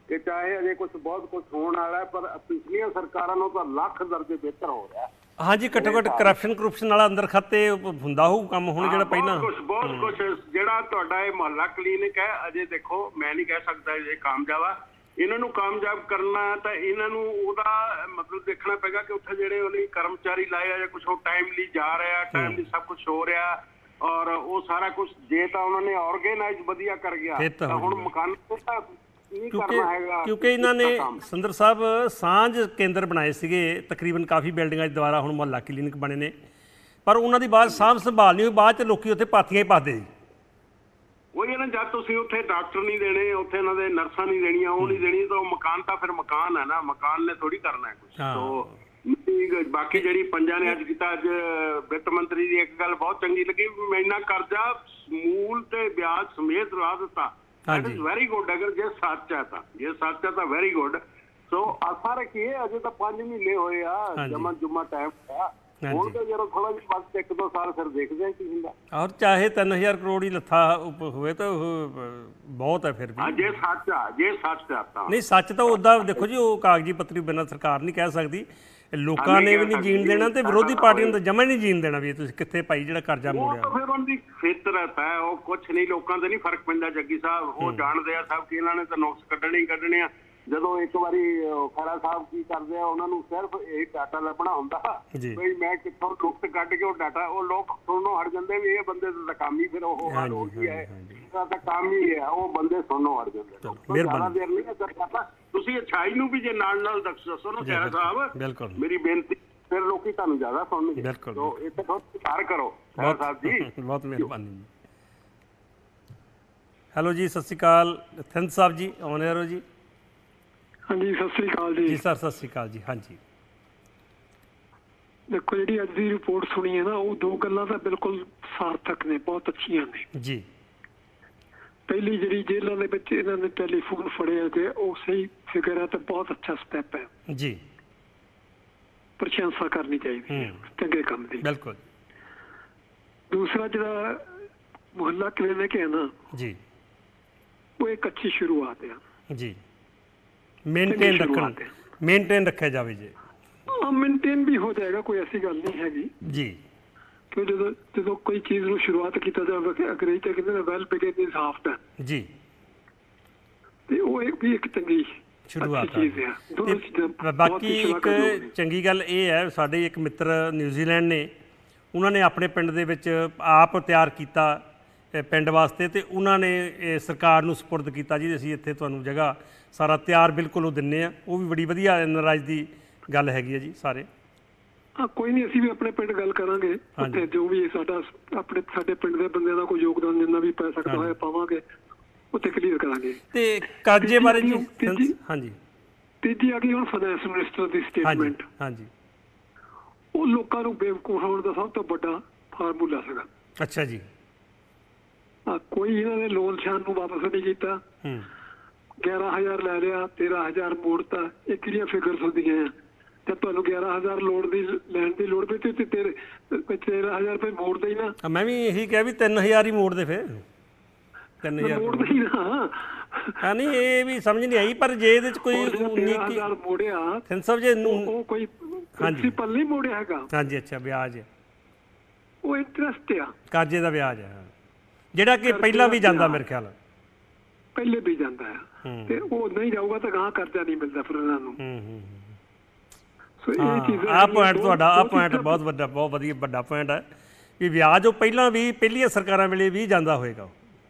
ਕਿ ਚਾਹੇ ਅਜੇ ਬਹੁਤ ਕੁਝ ਹੋਣ ਵਾਲਾ, ਪਰ ਪਿਛਲੀਆਂ ਸਰਕਾਰਾਂ ਨੂੰ ਤਾਂ ਲੱਖ ਦਰਜੇ ਬਿਹਤਰ ਹੋ ਰਿਹਾ। ਹਾਂਜੀ, ਘੱਟੋ ਘੱਟ ਕਰਪਸ਼ਨ ਵਾਲਾ ਅੰਦਰ ਖਾਤੇ ਹੁੰਦਾ ਹੋਊ ਕੰਮ ਹੁਣ ਜਿਹੜਾ ਪਹਿਲਾਂ ਬਹੁਤ ਕੁਝ। ਜਿਹੜਾ ਤੁਹਾਡਾ ਇਹ ਮੁਹੱਲਾ ਕਲੀਨਿਕ ਹੈ, ਅਜੇ ਦੇਖੋ ਮੈਂ ਨਹੀਂ ਕਹਿ ਸਕਦਾ ਇਹ ਕਾਮਯਾਬ ਆ। ਇਹਨਾਂ ਨੂੰ ਕਾਮਯਾਬ ਕਰਨਾ ਤਾਂ ਇਹਨਾਂ ਨੂੰ ਉਹਦਾ ਮਤਲਬ ਦੇਖਣਾ ਪਏਗਾ ਕਿ ਉੱਥੇ ਜਿਹੜੇ ਉਹਨੇ ਕਰਮਚਾਰੀ ਲਾਏ ਆ ਜਾਂ ਕੁਛ ਉਹ ਟਾਈਮਲੀ ਜਾ ਰਿਹਾ, ਟਾਈਮਲੀ ਸਭ ਕੁਛ ਹੋ ਰਿਹਾ, ਔਰ ਉਹ ਸਾਰਾ ਕੁਛ ਜੇ ਤਾਂ ਉਹਨਾਂ ਨੇ ਆਰਗੇਨਾਈਜ਼ ਵਧੀਆ ਕਰ ਗਿਆ ਤਾਂ ਹੁਣ ਮਕਾਨ ਕਿਉਂਕਿ ਇਹਨਾਂ ਨੇ ਸੰਦਰ ਸਾਹਿਬ ਸਾਂਝ ਕੇਂਦਰ ਬਣਾਏ ਸੀਗੇ ਤਕਰੀਬਨ ਕਾਫੀ ਬਿਲਡਿੰਗਾਂ 'ਚ ਦੁਆਰਾ ਹੁਣ ਮੁਹੱਲਾ ਕਲੀਨਿਕ ਬਣੇ ਨੇ, ਪਰ ਉਹਨਾਂ ਦੀ ਬਾਅਦ ਸਾਂਭ ਸੰਭਾਲ ਨਹੀਂ ਹੋਈ। ਬਾਅਦ 'ਚ ਲੋਕੀ ਉੱਥੇ ਪਾਥੀਆਂ ਹੀ ਪਾਦੇ ਜੀ। ਉਹੀ ਨਾ, ਜਦ ਤੁਸੀਂ ਉੱਥੇ ਡਾਕਟਰ ਨਹੀਂ ਦੇਣੇ, ਉੱਥੇ ਇਹਨਾਂ ਦੇ ਨਰਸਾਂ ਨਹੀਂ ਦੇਣੀਆਂ, ਉਹ ਨਹੀਂ ਦੇਣੀ, ਤਾਂ ਉਹ ਮਕਾਨ ਤਾਂ ਫਿਰ ਮਕਾਨ ਹੈ ਨਾ, ਮਕਾਨ ਨੇ ਥੋੜੀ ਕਰਨਾ ਹੈ ਕੁਛ। ਸੋ ਬਾਕੀ ਜਿਹੜੀ ਪੰਜਾਂ ਨੇ ਅੱਜ ਕੀਤਾ, ਅੱਜ ਵਿੱਤ ਮੰਤਰੀ ਦੀ ਇੱਕ ਗੱਲ ਬਹੁਤ ਚੰਗੀ ਲੱਗੀ, ਮੈਂ ਇੰਨਾ ਕਰਜ਼ਾ ਮੂਲ ਤੇ ਵਿਆਜ ਸਮੇਤ ਲਾ ਦਿੱਤਾ। Very good. ਅਗਰ ਜੇ ਸੱਚ ਹੈ ਤਾਂ ਵੈਰੀ ਗੁੱਡ। ਸੋ ਆਸਾ ਰੱਖੀਏ, ਅਜੇ ਤਾਂ 5 ਮਹੀਨੇ ਹੋਏ ਆ, ਜੁਮਾ ਟਾਈਮ ਆ ਹੁਣ ਤਾਂ ਜਦੋਂ ਥੋੜਾ ਜਿਹਾ ਵਕਤ 1-2 ਸਾਲ ਫਿਰ ਦੇਖਦੇ ਆ ਕੀ ਹੁੰਦਾ। ਔਰ ਚਾਹੇ 3000 ਕਰੋੜ ਹੀ ਲੱਥਾ ਹੋਵੇ ਤਾਂ ਬਹੁਤ ਹੈ ਫਿਰ ਵੀ। ਜੇ ਸੱਚ ਆ ਤਾਂ ਨਹੀਂ, ਸੱਚ ਤਾਂ ਉੱਦਾਂ ਦੇਖੋ ਜੀ, ਉਹ ਕਾਗਜ਼ੀ ਪੱਤਰੀ ਬਿਨਾਂ ਸਰਕਾਰ ਨਹੀਂ ਕਹਿ ਸਕਦੀ। ਲੋਕਾਂ ਨੇ ਵੀ ਨਹੀਂ ਜੀਣ ਦੇਣਾ ਤੇ ਵਿਰੋਧੀ ਪਾਰਟੀਆਂ ਨੂੰ ਤਾਂ ਜਮਾ ਨਹੀਂ ਜੀਣ ਦੇਣਾ ਵੀ ਤੁਸੀਂ ਕਿੱਥੇ ਭਾਈ ਜਿਹੜਾ ਕਰਜ਼ਾ ਮੋੜਿਆ। ਉਹ ਫਿਰ ਉਹਨਾਂ ਦੀ ਫਿਤਰਤ ਹੈ, ਉਹ ਕੁਛ ਨਹੀਂ, ਲੋਕਾਂ ਤੇ ਨਹੀਂ ਫਰਕ ਪੈਂਦਾ ਜੱਗੀ ਸਾਹਿਬ। ਉਹ ਜਾਣਦੇ ਆ ਸਭ ਕਿ ਇਹਨਾਂ ਨੇ ਤਾਂ ਨੁਕਸ ਕੱਢਣੇ ਆ। ਜਦੋਂ ਇੱਕ ਵਾਰੀ ਖਹਿਰਾ ਸਾਹਿਬ ਕੀ ਕਰਦੇ ਆ, ਉਹਨਾਂ ਨੂੰ ਸਿਰਫ ਇਹ ਡਾਟਾ ਲੱਭਣਾ ਹੁੰਦਾ ਬਈ ਮੈਂ ਕਿੱਥੋਂ ਨੁਕਸ ਕੱਢ ਕੇ ਉਹ ਡਾਟਾ, ਉਹ ਲੋਕ ਸੁਣਨੋਂ ਹਟ ਜਾਂਦੇ ਵੀ ਇਹ ਬੰਦੇ ਦਾ ਕੰਮ ਹੀ ਫਿਰ ਉਹ ਹੈ, ਤਾਂ ਕੰਮ ਹੀ ਹੈ, ਉਹ ਬੰਦੇ ਸੁਣਨੋਂ ਹਟ ਜਾਂਦੇ। ਜ਼ਿਆਦਾ ਦੇਰ ਨਹੀਂ ਅਸਰ ਕਰਦਾ। ਤੁਸੀਂ ਅੱਛਾਈ ਨੂੰ ਵੀ ਜੇ ਨਾਲ ਦੱਸੋ ਨਾ ਖਹਿਰਾ ਸਾਹਿਬ, ਮੇਰੀ ਬੇਨਤੀ, ਫਿਰ ਲੋਕੀ ਤੁਹਾਨੂੰ ਜ਼ਿਆਦਾ ਸੁਣਨਗੇ। ਬਿਲਕੁਲ, ਇੱਥੇ ਥੋੜਾ ਸੁਧਾਰ ਕਰੋ ਖਹਿਰਾ ਸਾਹਿਬ ਜੀ। ਬਹੁਤ ਮਿਹਰਬਾਨੀ ਜੀ। ਹੈਲੋ ਜੀ, ਸਤਿ ਸ਼੍ਰੀ ਅਕਾਲ। ਥਿੰਦ ਸਾਹਿਬ ਜੀ, ਆਉਣੇ ਰਹੋ ਜੀ। ਹਾਂਜੀ, ਸਤਿ ਸ੍ਰੀ ਅਕਾਲ ਜੀ। ਜੀ ਸਰ, ਸਤਿ ਸ਼੍ਰੀ ਅਕਾਲ ਜੀ। ਹਾਂਜੀ, ਦੇਖੋ ਜਿਹੜੀ ਅੱਜ ਦੀ ਰਿਪੋਰਟ ਸੁਣੀ ਹੈ ਨਾ, ਉਹ 2 ਗੱਲਾਂ ਤਾਂ ਬਿਲਕੁਲ ਸਾਰਥਕ ਨੇ, ਬਹੁਤ ਅੱਛੀਆਂ ਨੇ ਜੀ। ਪਹਿਲੀ ਜਿਹੜੀ ਜੇਲ੍ਹਾਂ ਦੇ ਵਿੱਚ ਇਹਨਾਂ ਨੇ ਟੈਲੀਫੋਨ ਫੜਿਆ ਤੇ ਉਹ ਸਹੀ ਫਿਗਰ ਹੈ ਤੇ ਬਹੁਤ ਅੱਛਾ ਸਟੈਪ ਹੈ ਜੀ, ਪ੍ਰਸ਼ੰਸਾ ਕਰਨੀ ਚਾਹੀਦੀ ਹੈ ਚੰਗੇ ਕੰਮ ਦੀ। ਬਿਲਕੁਲ। ਦੂਸਰਾ ਜਿਹੜਾ ਮੁਹੱਲਾ ਕਲੀਨਿਕ ਹੈ ਨਾ ਜੀ, ਉਹ ਇੱਕ ਅੱਛੀ ਸ਼ੁਰੂਆਤ ਹੈ ਜੀ। ਮੇਨਟੇਨ ਰੱਖਿਆ ਜਾਵੇ ਜੀ। मेंटेन भी हो जाएगा, कोई ऐसी गल नहीं हैगी जी कि जो कोई चीज़ ਨੂੰ शुरुआत ਕੀਤਾ ਜਾਵੇ ਕਿ ਅੰਗਰੇਜ਼ੀ ਚ ਕਹਿੰਦੇ ਨੇ well begin is half done ਜੀ ਤੇ ਉਹ ਵੀ ਇੱਕ ਚੰਗੀ ਸ਼ੁਰੂਆਤ ਅੱਛੀ ਚੀਜ਼ ਹੈ। ਦੋਨੋਂ ਚੀਜ਼ਾਂ ਤੇ ਬਹੁਤ ਬਾਕੀ ਹੀ ਇੱਕ ਸ਼ਲਾਘਾਯੋਗ ਨੇ। ਚੰਗੀ ਗੱਲ ਇਹ ਹੈ, ਸਾਡੇ ਇੱਕ ਮਿੱਤਰ ਨਿਊਜ਼ੀਲੈਂਡ ਨੇ, ਉਹਨਾਂ ਨੇ ਆਪਣੇ ਪਿੰਡ ਦੇ ਵਿੱਚ ਆਪ ਤਿਆਰ ਕੀਤਾ ਪਿੰਡ ਵਾਸਤੇ, ਤੇ ਉਹਨਾਂ ਨੇ ਇਹ ਸਰਕਾਰ ਨੂੰ ਸਪੁਰਦ ਕੀਤਾ ਜੀ ਅਸੀਂ ਇੱਥੇ ਤੁਹਾਨੂੰ ਜਗ੍ਹਾ ਸਾਰਾ ਤਿਆਰ ਬਿਲਕੁਲ ਉਹ ਦਿੰਨੇ ਆ। ਉਹ ਵੀ ਬੜੀ ਵਧੀਆ ਨਰਾਜ ਦੀ ਗੱਲ ਹੈਗੀ ਹੈ ਜੀ ਸਾਰੇ। ਹਾਂ ਕੋਈ ਨਹੀਂ, ਅਸੀਂ ਵੀ ਆਪਣੇ ਪਿੰਡ ਗੱਲ ਕਰਾਂਗੇ, ਉੱਥੇ ਜੋ ਵੀ ਸਾਡਾ ਸਾਡੇ ਪਿੰਡ ਦੇ ਬੰਦਿਆਂ ਦਾ ਕੋਈ ਯੋਗਦਾਨ ਜਿੰਨਾ ਵੀ ਪੈ ਸਕਦਾ ਹੋਇਆ ਪਾਵਾਂਗੇ, ਉੱਥੇ ਕਲੀਅਰ ਕਰਾਂਗੇ। ਤੇ ਕਾਜੇ ਬਾਰੇ ਜੀ ਹਾਂਜੀ ਤੀਜੀ ਆ ਗਈ ਹੁਣ ਫਾਈਨੈਂਸ ਮਿਨਿਸਟਰ ਦੀ ਸਟੇਟਮੈਂਟ। ਹਾਂਜੀ ਉਹ ਲੋਕਾਂ ਨੂੰ ਬੇਵਕੂਫ ਹੋਣ ਦਾ ਸਭ ਤੋਂ ਵੱਡਾ ਫਾਰਮੂਲਾ ਸੀਗਾ। ਅੱਛਾ ਜੀ। ਕੋਈ ਇਹਨਾਂ ਨੇ ਲੋਨ ਸ਼ਾਨ ਨੂੰ ਵਾਪਸ ਨਹੀਂ ਕੀਤਾ, 11,000 ਲੈ ਲਿਆ, 13,000 ਮੋੜਤਾ। ਇਹ ਕਿਹੜੀਆਂ ਫਿਗਰਸ ਹੁੰਦੀਆਂ ਆ? ਤੇ ਤੁਹਾਨੂੰ 11,000 ਲੈਣ ਦੀ ਲੋੜ ਪਈ ਤੇ 13,000 ਰੁਪਏ ਮੋੜਦੇ ਹੀ ਨਾ। ਮੈਂ ਵੀ ਇਹੀ ਕਿਹਾ ਵੀ 3,000 ਹੀ ਮੋੜਦੇ ਫਿਰ 3,000 ਮੋੜਦੇ ਹੀ ਨਾ। ਹਾਂ ਨਹੀਂ ਇਹ ਵੀ ਸਮਝ ਨਹੀਂ ਆਈ, ਪਰ ਜੇ ਇਹਦੇ ਚ ਕੋਈ 13,000 ਮੋੜਿਆ ਸਭ ਜੇ ਉਹ ਕੋਈ ਪ੍ਰਿੰਸੀਪਲ ਨਹੀਂ ਮੋੜਿਆ ਹੈਗਾ। ਹਾਂਜੀ ਅੱਛਾ ਵਿਆਜ ਉਹ ਇੰਟਰਸਟ ਆ, ਕਰਜ਼ੇ ਦਾ ਵਿਆਜ ਹੈ ਜਿਹੜਾ ਕਿ ਪਹਿਲਾਂ ਵੀ ਜਾਂਦਾ ਮੇਰੇ ਖਿਆਲ ਪਹਿਲੇ ਵੀ ਜਾਂਦਾ ਆ, ਤੇ ਉਹ ਨਹੀਂ ਜਾਊਗਾ ਤਾਂ ਗਾਂ ਕਰਜ਼ਾ ਨਹੀਂ ਮਿਲਦਾ ਫਿਰ ਉਹਨਾਂ ਨੂੰ। ਸੋ ਇਹ ਚੀਜ਼ਾਂ ਆਹ ਪੁਆਇੰਟ ਤੁਹਾਡਾ ਆਹ ਪੁਆਇੰਟ ਬਹੁਤ ਵੱਡਾ ਬਹੁਤ ਵਧੀਆ ਵੱਡਾ ਪੁਆਇੰਟ ਹੈ ਵੀ ਵਿਆਜ ਉਹ ਪਹਿਲਾਂ ਵੀ ਪਹਿਲੀਆਂ ਸਰਕਾਰਾਂ ਵੇਲੇ ਵੀ ਜਾਂਦਾ ਹੋਏਗਾ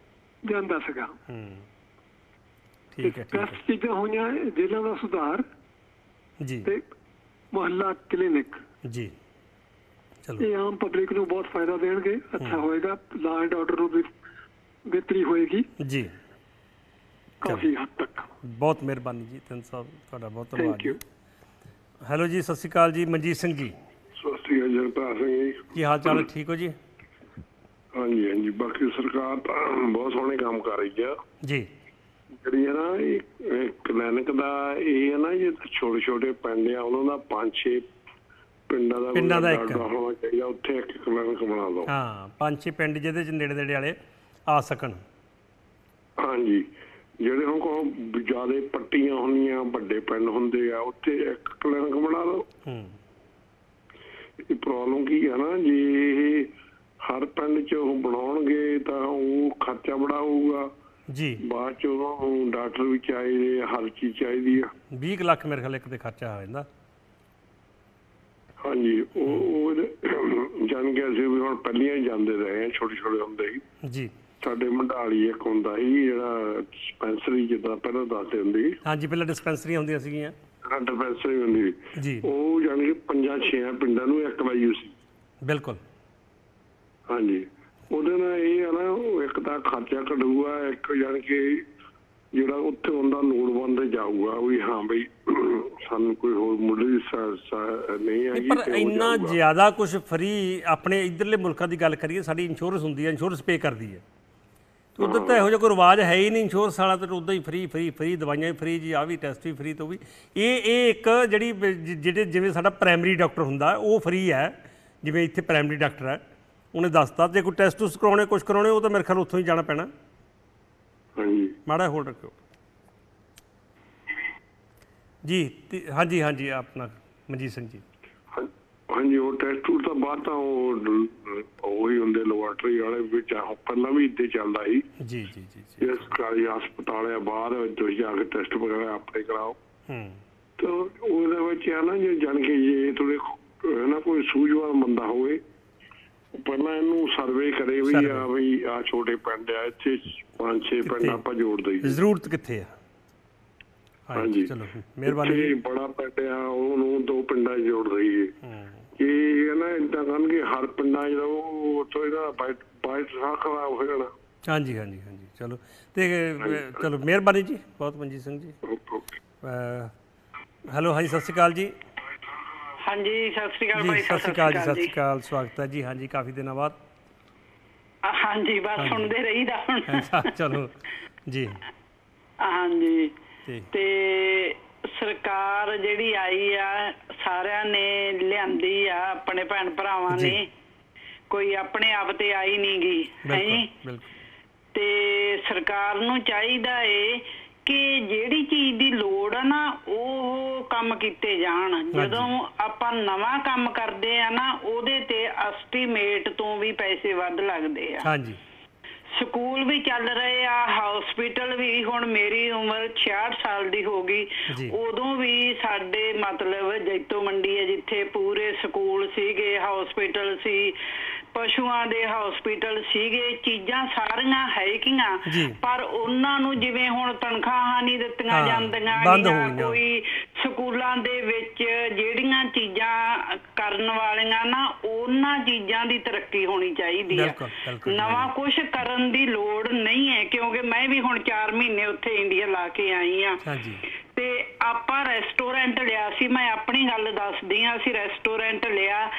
ਜਾਂਦਾ ਸੀਗਾ। ਠੀਕ ਹੈ ਬੈਸਟ ਚੀਜ਼ਾਂ ਹੋਈਆਂ ਜੇਲ੍ਹਾਂ ਦਾ ਸੁਧਾਰ ਜੀ ਤੇ ਮੁਹੱਲਾ ਕਲੀਨਿਕ ਜੀ। ਚਲੋ ਇਹ ਆਮ ਪਬਲਿਕ ਨੂੰ ਬਹੁਤ ਫਾਇਦਾ ਦੇਣਗੇ, ਅੱਛਾ ਹੋਏਗਾ, ਲਾ ਐਂਡ ਆਰਡਰ ਨੂੰ ਵੀ ਬਿਹਤਰੀ ਹੋਏਗੀ ਜੀ ਕਾਫੀ ਹੱਦ ਤੱਕ। ਬਹੁਤ ਮਿਹਰਬਾਨੀ ਜੀ ਤਿੰਨ ਸਾਹਿਬ, ਤੁਹਾਡਾ ਬਹੁਤ ਧੰਨਵਾਦ। Thank you. ਹੈਲੋ ਜੀ, ਸਤਿ ਸ਼੍ਰੀ ਅਕਾਲ ਜੀ, ਮਨਜੀਤ ਸਿੰਘ ਜੀ। ਸਤਿ ਸ਼੍ਰੀ ਅਕਾਲ ਜਗਤਾਰ ਸਿੰਘ ਜੀ, ਕੀ ਹਾਲ ਚਾਲ ਹੈ? ਠੀਕ ਹੋ ਜੀ? ਹਾਂਜੀ ਹਾਂਜੀ। ਬਾਕੀ ਸਰਕਾਰ ਤਾਂ ਬਹੁਤ ਸੋਹਣੇ ਕੰਮ ਕਰ ਰਹੀ ਆ ਜੀ। ਜਿਹੜੀ ਹੈ ਨਾ ਇਹ ਕਲੀਨਿਕ ਦਾ ਇਹ ਹੈ ਨਾ, ਜੇ ਛੋਟੇ ਛੋਟੇ ਪਿੰਡ ਆ ਉਹਨਾਂ ਦਾ 5-6 ਪਿੰਡਾਂ ਦਾ ਇੱਕ ਹੋਣਾ ਚਾਹੀਦਾ, ਉੱਥੇ ਇੱਕ ਕਲੀਨਿਕ ਬਣਾ ਲਓ। ਹਾਂ 5-6 ਪਿੰਡ ਜਿਹਦੇ ਚ ਨੇੜੇ ਨੇੜੇ ਵਾਲੇ ਆ ਸਕਣ। ਹਾਂਜੀ ਜਿਹੜੇ ਹੁਣ ਕੋਲ ਜ਼ਿਆਦਾ ਪੱਟੀਆਂ ਹੁੰਦੀਆਂ, ਵੱਡੇ ਪਿੰਡ ਹੁੰਦੇ ਆ, ਉੱਥੇ ਇੱਕ ਕਲੀਨਿਕ ਬਣਾ ਲਓ। ਇਹ ਪ੍ਰੋਬਲਮ ਕੀ ਹੈ ਨਾ, ਜੇ ਇਹ ਹਰ ਪਿੰਡ 'ਚ ਉਹ ਬਣਾਉਣਗੇ ਤਾਂ ਉਹ ਖਰਚਾ ਬੜਾ ਹੋਊਗਾ ਜੀ। ਬਾਅਦ 'ਚ ਉਹਨੂੰ ਡਾਕਟਰ ਵੀ ਚਾਹੀਦੇ, ਹਰ ਚੀਜ਼ ਚਾਹੀਦੀ ਆ। 20 ਲੱਖ ਮੇਰੇ ਖਿਆਲ ਇੱਕ ਤੇ ਖਰਚਾ ਆ ਜਾਂਦਾ। ਹਾਂਜੀ ਉਹ ਜਾਣ ਕੇ ਅਸੀਂ ਵੀ ਹੁਣ ਪਹਿਲੀਆਂ ਹੀ ਜਾਂਦੇ ਰਹੇ ਆ, ਛੋਟੇ ਛੋਟੇ ਹੁੰਦੇ ਸੀ ਜੀ। ਸਾਡੇ ਮੰਡਾਲੀ ਇੱਕ ਹੁੰਦਾ ਸੀ ਜਿਹੜਾ ਡਿਸਪੈਂਸਰੀ, ਜਿੱਦਾਂ ਪਹਿਲਾਂ ਦੱਸਦੇ ਹੁੰਦੇ ਸੀ। ਹਾਂਜੀ ਪਹਿਲਾਂ ਡਿਸਪੈਂਸਰੀਆਂ ਹੁੰਦੀਆਂ ਸੀਗੀਆਂ। ਡਿਸਪੈਂਸਰੀ ਹੁੰਦੀ ਜੀ। ਉਹ ਜਾਣੀ ਕਿ 5-6 ਪਿੰਡਾਂ ਨੂੰ ਇੱਕ ਵਾਰੀ ਸੀ। ਬਿਲਕੁਲ। ਹਾਂਜੀ ਉਹਦੇ ਨਾਲ ਇਹ ਆ ਨਾ, ਇੱਕ ਤਾਂ ਖਰਚਾ ਘਟੂਗਾ, ਇੱਕ ਜਾਣੀ ਕਿ ਜਿਹੜਾ ਉੱਥੇ ਹੁੰਦਾ ਲੋੜਵੰਦ ਜਾਊਗਾ ਵੀ ਹਾਂ ਬਈ ਸਾਨੂੰ ਕੋਈ ਹੋਰ ਮੁੱਢਲੀ ਨਹੀਂ ਹੈਗੀ। ਪਰ ਇੰਨਾ ਜ਼ਿਆਦਾ ਕੁਝ ਫਰੀ ਆਪਣੇ ਇੱਧਰਲੇ ਮੁਲਕਾਂ ਦੀ ਗੱਲ ਕਰੀਏ, ਸਾਡੀ ਇੰਸ਼ੋਰੈਂਸ ਹੁੰਦੀ ਹੈ, ਇੰਸ਼ੋਰੈਂਸ ਪੇ ਕਰਦੀ ਹੈ। ਉੱਧਰ ਤਾਂ ਇਹੋ ਜਿਹਾ ਕੋਈ ਰਿਵਾਜ ਹੈ ਹੀ ਨਹੀਂ ਇੰਸ਼ੋਰੈਂਸ ਵਾਲਾ, ਤਾਂ ਉੱਦਾਂ ਹੀ ਫਰੀ ਦਵਾਈਆਂ ਵੀ ਫਰੀ ਜੀ, ਆਹ ਵੀ ਟੈਸਟ ਵੀ ਫਰੀ। ਤੋਂ ਵੀ ਇਹ ਇੱਕ ਜਿਹੜੇ ਜਿਵੇਂ ਸਾਡਾ ਪ੍ਰਾਇਮਰੀ ਡਾਕਟਰ ਹੁੰਦਾ ਉਹ ਫਰੀ ਹੈ, ਜਿਵੇਂ ਇੱਥੇ ਪ੍ਰਾਇਮਰੀ ਡਾਕਟਰ ਹੈ, ਉਹਨੇ ਦੱਸਤਾ ਜੇ ਕੋਈ ਟੈਸਟ ਟੂਸਟ ਕਰਾਉਣੇ ਕੁਛ ਕਰਾਉਣੇ ਉਹ ਤਾਂ ਮੇਰੇ ਖਿਆਲ ਉੱਥੋਂ ਹੀ ਜਾਣਾ ਪੈਣਾ। ਹਾਂਜੀ ਮਾੜਾ ਹੋਲਡ ਰੱਖਿਓ ਜੀ। ਹਾਂਜੀ ਹਾਂਜੀ ਆਪਣਾ ਮਨਜੀਤ ਸਿੰਘ ਜੀ। ਹਾਂਜੀ ਉਹ ਟੈਸਟ ਟੂਸਟ ਤੋਂ ਬਾਅਦ ਤਾਂ ਉਹ ਹੀ ਹੁੰਦੇ ਲੈਬੋਰਟਰੀ ਵਾਲੇ ਵਿੱਚ, ਪਹਿਲਾਂ ਵੀ ਇੱਥੇ ਚੱਲਦਾ ਸੀ। ਜੀ ਜੀ ਜੀ। ਇਸ ਸਰਕਾਰੀ ਹਸਪਤਾਲ ਆ ਬਾਹਰ ਤੁਸੀਂ ਜਾ ਕੇ ਟੈਸਟ ਵਗੈਰਾ ਆਪਣੇ ਕਰਾਓ। ਤਾਂ ਉਹਦੇ ਵਿੱਚ ਆ ਨਾ, ਜੇ ਜਾਣ ਕੇ ਜੇ ਥੋੜੇ ਨਾ ਕੋਈ ਸੂਝਵਾਨ ਬੰਦਾ ਹੋਵੇ, ਪਹਿਲਾਂ ਇਹਨੂੰ ਸਰਵੇ ਕਰੇ ਵੀ ਆ ਵੀ ਆ ਛੋਟੇ ਪਿੰਡ ਆ, ਇੱਥੇ 5-6 ਪਿੰਡ ਆਪਾਂ ਜੋੜ ਦਈਏ, ਜ਼ਰੂਰਤ ਕਿੱਥੇ ਆ। ਹਾਂਜੀ ਚਲੋ ਮਿਹਰਬਾਨੀ। ਬੜਾ ਪਿੰਡ ਆ ਉਹਨੂੰ 2 ਪਿੰਡਾਂ 'ਚ ਜੋੜ ਦਈਏ ਕਿ ਨਾ ਏਦਾਂ ਕਰਨਗੇ ਹਰ ਪਿੰਡਾਂ 'ਚ ਉਹ ਉੱਥੋਂ ਇਹਦਾ ਬਾਈਟ ਸਾਹ ਖਰਾਬ ਹੋ ਜਾਣਾ। ਹਾਂਜੀ ਹਾਂਜੀ ਹਾਂਜੀ। ਚਲੋ ਤੇ ਚਲੋ ਮਿਹਰਬਾਨੀ ਜੀ ਬਹੁਤ ਮਨਜੀਤ ਸਿੰਘ ਜੀ। ਹੈਲੋ ਹਾਂਜੀ ਸਤਿ ਸ਼੍ਰੀ ਅਕਾਲ ਜੀ। ਹਾਂਜੀ ਸਤਿ ਸ਼੍ਰੀ ਅਕਾਲ ਭਾਈ। ਸਤਿ ਸ਼੍ਰੀ ਅਕਾਲ ਜੀ। ਸਤਿ ਸ਼੍ਰੀ ਅਕਾਲ, ਸਵਾਗਤ ਹੈ ਜੀ। ਹਾਂਜੀ ਕਾਫੀ ਦਿਨਾਂ ਬਾਅਦ। ਹਾਂਜੀ ਬਸ ਸੁਣਦੇ ਰਹੀਦਾ ਹੁਣ। ਚਲੋ ਜੀ। ਹਾਂਜੀ ਤੇ ਸਰਕਾਰ ਜਿਹੜੀ ਆਈ ਆ ਸਾਰਿਆਂ ਨੇ ਲਿਆਂਦੀ ਆ, ਆਪਣੇ ਭੈਣ ਭਰਾਵਾਂ ਨੇ, ਕੋਈ ਆਪਣੇ ਆਪ ਤੇ ਆਈ ਨੀ ਗੀ ਹੈ ਜੀ। ਤੇ ਸਰਕਾਰ ਨੂੰ ਚਾਹੀਦਾ ਏ ਕਿ ਜਿਹੜੀ ਚੀਜ਼ ਦੀ ਲੋੜ ਆ ਨਾ ਉਹ ਕੰਮ ਕੀਤੇ ਜਾਣ। ਜਦੋਂ ਆਪਾਂ ਨਵਾਂ ਕੰਮ ਕਰਦੇ ਆ ਨਾ ਉਹਦੇ ਤੇ ਐਸਟੀਮੇਟ ਤੋਂ ਵੀ ਪੈਸੇ ਵੱਧ ਲੱਗਦੇ ਆ। ਹਾਂਜੀ, ਸਕੂਲ ਵੀ ਚੱਲ ਰਹੇ ਆ, ਹਸਪੀਟਲ ਵੀ। ਹੁਣ ਮੇਰੀ ਉਮਰ 66 ਸਾਲ ਦੀ ਹੋ ਗਈ, ਉਦੋਂ ਵੀ ਸਾਡੇ ਮਤਲਬ ਜੈਤੋ ਮੰਡੀ ਹੈ ਜਿੱਥੇ ਪੂਰੇ ਸਕੂਲ ਸੀਗੇ, ਹਸਪੀਟਲ ਸੀ, ਪਸ਼ੂਆਂ ਦੇ ਹਸਪੀਟਲ ਸੀਗੇ, ਚੀਜ਼ਾਂ ਸਾਰੀਆਂ ਹੈਗੀਆਂ, ਪਰ ਉਹਨਾਂ ਨੂੰ ਜਿਵੇਂ ਹੁਣ ਤਨਖਾਹਾਂ ਨਹੀਂ ਦਿੱਤੀਆਂ ਜਾਂਦੀਆਂ ਜਾਂ ਕੋਈ ਸਕੂਲਾਂ ਦੇ ਵਿੱਚ ਜਿਹੜੀਆਂ ਚੀਜ਼ਾਂ ਕਰਨ ਵਾਲੀਆਂ ਨਾ ਉਹਨਾਂ ਚੀਜ਼ਾਂ ਦੀ ਤਰੱਕੀ ਹੋਣੀ ਚਾਹੀਦੀ ਆ। ਨਵਾਂ ਕੁਛ ਕਰਨ ਦੀ ਲੋੜ ਨਹੀਂ ਹੈ, ਕਿਉਂਕਿ ਮੈਂ ਵੀ ਹੁਣ 4 ਮਹੀਨੇ ਉੱਥੇ ਇੰਡੀਆ ਲਾ ਕੇ ਆਈ ਆ। ਤੇ ਆਪਾਂ ਰੈਸਟੋਰੈਂਟ ਲਿਆ ਸੀ, ਮੈਂ ਆਪਣੀ ਗੱਲ ਦੱਸਦੀ ਆ, ਅਸੀਂ ਰੈਸਟੋਰੈਂਟ ਲਿਆ,